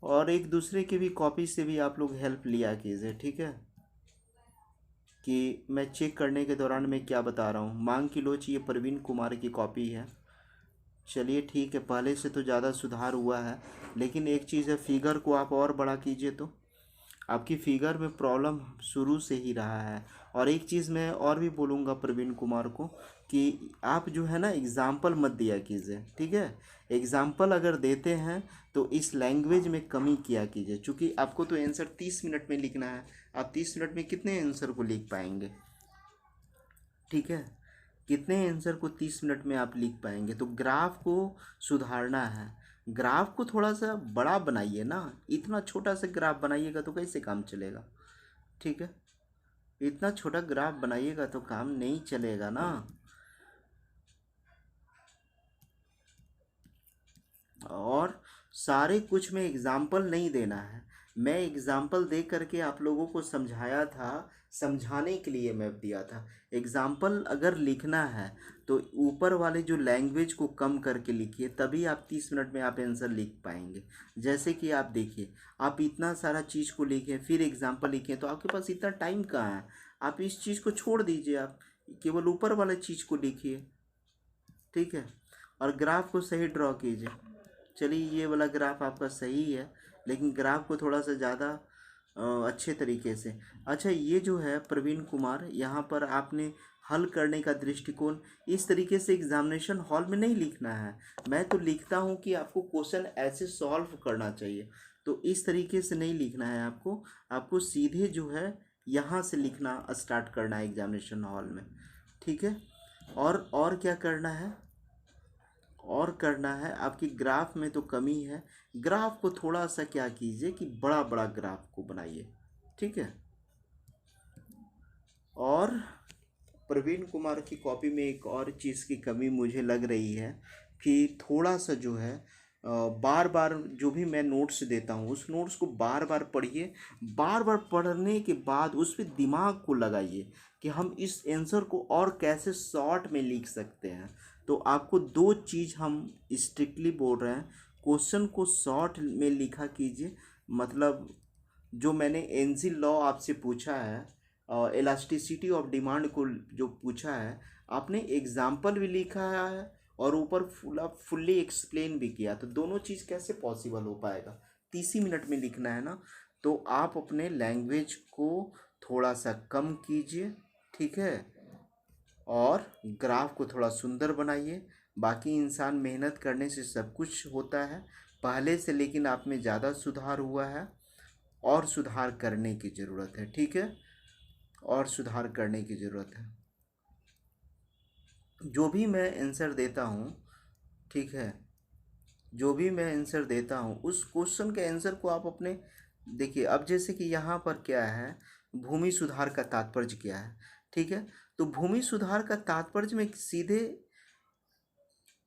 और एक दूसरे की भी कॉपी से भी आप लोग हेल्प लिया कीजिए। ठीक है, कि मैं चेक करने के दौरान मैं क्या बता रहा हूँ। मांग की लोच, ये प्रवीण कुमार की कॉपी है। चलिए ठीक है, पहले से तो ज़्यादा सुधार हुआ है, लेकिन एक चीज़ है, फिगर को आप और बड़ा कीजिए। तो आपकी फिगर में प्रॉब्लम शुरू से ही रहा है। और एक चीज़ मैं और भी बोलूँगा प्रवीण कुमार को, कि आप जो है ना एग्ज़ाम्पल मत दिया कीजिए। ठीक है, एग्ज़ाम्पल अगर देते हैं तो इस लैंग्वेज में कमी किया कीजिए, क्योंकि आपको तो आंसर 30 मिनट में लिखना है। आप 30 मिनट में कितने आंसर को लिख पाएंगे? ठीक है, कितने आंसर को 30 मिनट में आप लिख पाएंगे? तो ग्राफ को सुधारना है। ग्राफ को थोड़ा सा बड़ा बनाइए ना, इतना छोटा सा ग्राफ बनाइएगा तो कैसे काम चलेगा? ठीक है, इतना छोटा ग्राफ बनाइएगा तो काम नहीं चलेगा ना। और सारे कुछ में एग्जाम्पल नहीं देना है। मैं एग्जाम्पल दे करके आप लोगों को समझाया था, समझाने के लिए मैं दिया था। एग्जाम्पल अगर लिखना है तो ऊपर वाले जो लैंग्वेज को कम करके लिखिए, तभी आप 30 मिनट में आप आंसर लिख पाएंगे। जैसे कि आप देखिए, आप इतना सारा चीज़ को लिखें फिर एग्जाम्पल लिखें तो आपके पास इतना टाइम कहाँ है। आप इस चीज़ को छोड़ दीजिए, आप केवल ऊपर वाले चीज़ को लिखिए। ठीक है, और ग्राफ को सही ड्रॉ कीजिए। चलिए, ये वाला ग्राफ आपका सही है, लेकिन ग्राफ को थोड़ा सा ज़्यादा अच्छे तरीके से। अच्छा, ये जो है प्रवीण कुमार, यहाँ पर आपने हल करने का दृष्टिकोण इस तरीके से एग्जामिनेशन हॉल में नहीं लिखना है। मैं तो लिखता हूँ कि आपको क्वेश्चन ऐसे सॉल्व करना चाहिए, तो इस तरीके से नहीं लिखना है आपको। आपको सीधे जो है यहाँ से लिखना स्टार्ट करना है एग्जामिनेशन हॉल में। ठीक है, और क्या करना है, और करना है, आपकी ग्राफ में तो कमी है। ग्राफ को थोड़ा सा क्या कीजिए कि बड़ा बड़ा ग्राफ को बनाइए। ठीक है, और प्रवीण कुमार की कॉपी में एक और चीज़ की कमी मुझे लग रही है, कि थोड़ा सा जो है बार बार जो भी मैं नोट्स देता हूँ उस नोट्स को बार बार पढ़िए। बार बार पढ़ने के बाद उस पर दिमाग को लगाइए कि हम इस आंसर को और कैसे शॉर्ट में लिख सकते हैं। तो आपको दो चीज़ हम स्ट्रिक्टली बोल रहे हैं, क्वेश्चन को शॉर्ट में लिखा कीजिए। मतलब जो मैंने एनजी लॉ आपसे पूछा है, इलास्टिसिटी ऑफ डिमांड को जो पूछा है, आपने एग्जाम्पल भी लिखा है और ऊपर फुल्ली एक्सप्लेन भी किया, तो दोनों चीज़ कैसे पॉसिबल हो पाएगा? 30 मिनट में लिखना है ना, तो आप अपने लैंग्वेज को थोड़ा सा कम कीजिए। ठीक है, और ग्राफ को थोड़ा सुंदर बनाइए। बाकी इंसान मेहनत करने से सब कुछ होता है पहले से, लेकिन आप में ज़्यादा सुधार हुआ है और सुधार करने की ज़रूरत है। ठीक है, और सुधार करने की ज़रूरत है। जो भी मैं आंसर देता हूँ, ठीक है, जो भी मैं आंसर देता हूँ उस क्वेश्चन के आंसर को आप अपने देखिए। अब जैसे कि यहाँ पर क्या है, भूमि सुधार का तात्पर्य क्या है? ठीक है, तो भूमि सुधार का तात्पर्य में सीधे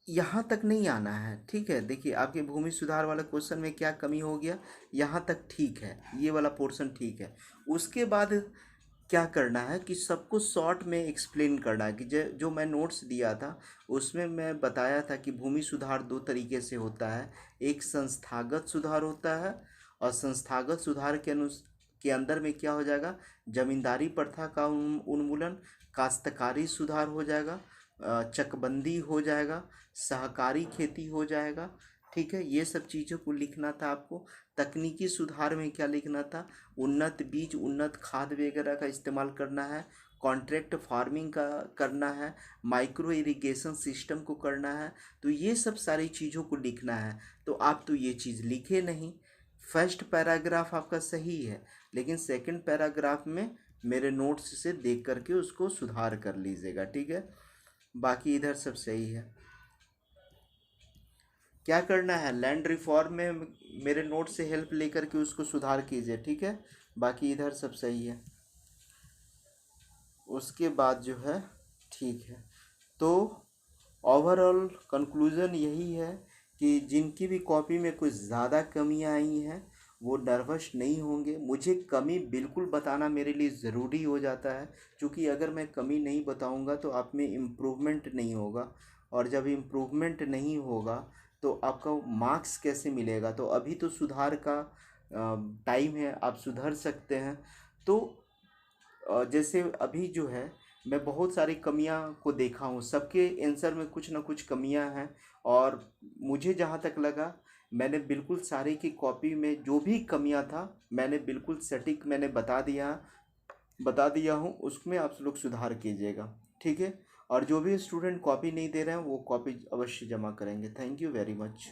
यहाँ तक नहीं आना है। ठीक है, देखिए आपके भूमि सुधार वाला क्वेश्चन में क्या कमी हो गया, यहाँ तक ठीक है, ये वाला पोर्शन ठीक है। उसके बाद क्या करना है कि सबको शॉर्ट में एक्सप्लेन करना है, कि जो मैं नोट्स दिया था उसमें मैं बताया था कि भूमि सुधार दो तरीके से होता है। एक संस्थागत सुधार होता है, और संस्थागत सुधार के अंदर में क्या हो जाएगा, जमींदारी प्रथा का उन्मूलन, काश्तकारी सुधार हो जाएगा, चकबंदी हो जाएगा, सहकारी खेती हो जाएगा। ठीक है, ये सब चीज़ों को लिखना था आपको। तकनीकी सुधार में क्या लिखना था, उन्नत बीज, उन्नत खाद वगैरह का इस्तेमाल करना है, कॉन्ट्रैक्ट फार्मिंग का करना है, माइक्रो इरिगेशन सिस्टम को करना है। तो ये सब सारी चीज़ों को लिखना है, तो आप तो ये चीज़ लिखे नहीं। फर्स्ट पैराग्राफ आपका सही है, लेकिन सेकंड पैराग्राफ में मेरे नोट्स से देख करके उसको सुधार कर लीजिएगा, ठीक है। बाकी इधर सब सही है। क्या करना है, लैंड रिफॉर्म में मेरे नोट से हेल्प लेकर के उसको सुधार कीजिए, ठीक है। बाकी इधर सब सही है। उसके बाद जो है ठीक है। तो ओवरऑल कंक्लूज़न यही है कि जिनकी भी कॉपी में कुछ ज़्यादा कमियां आई हैं वो नर्वस नहीं होंगे। मुझे कमी बिल्कुल बताना मेरे लिए ज़रूरी हो जाता है, क्योंकि अगर मैं कमी नहीं बताऊंगा तो आप में इम्प्रूवमेंट नहीं होगा, और जब इम्प्रूवमेंट नहीं होगा तो आपका मार्क्स कैसे मिलेगा। तो अभी तो सुधार का टाइम है, आप सुधर सकते हैं। तो जैसे अभी जो है मैं बहुत सारी कमियां को देखा हूँ, सबके आंसर में कुछ ना कुछ कमियां हैं। और मुझे जहाँ तक लगा मैंने बिल्कुल सारे की कॉपी में जो भी कमियां था मैंने बिल्कुल सटीक मैंने बता दिया हूँ, उसमें आप लोग सुधार कीजिएगा, ठीक है। और जो भी स्टूडेंट कॉपी नहीं दे रहे हैं वो कॉपी अवश्य जमा करेंगे। Thank you very much.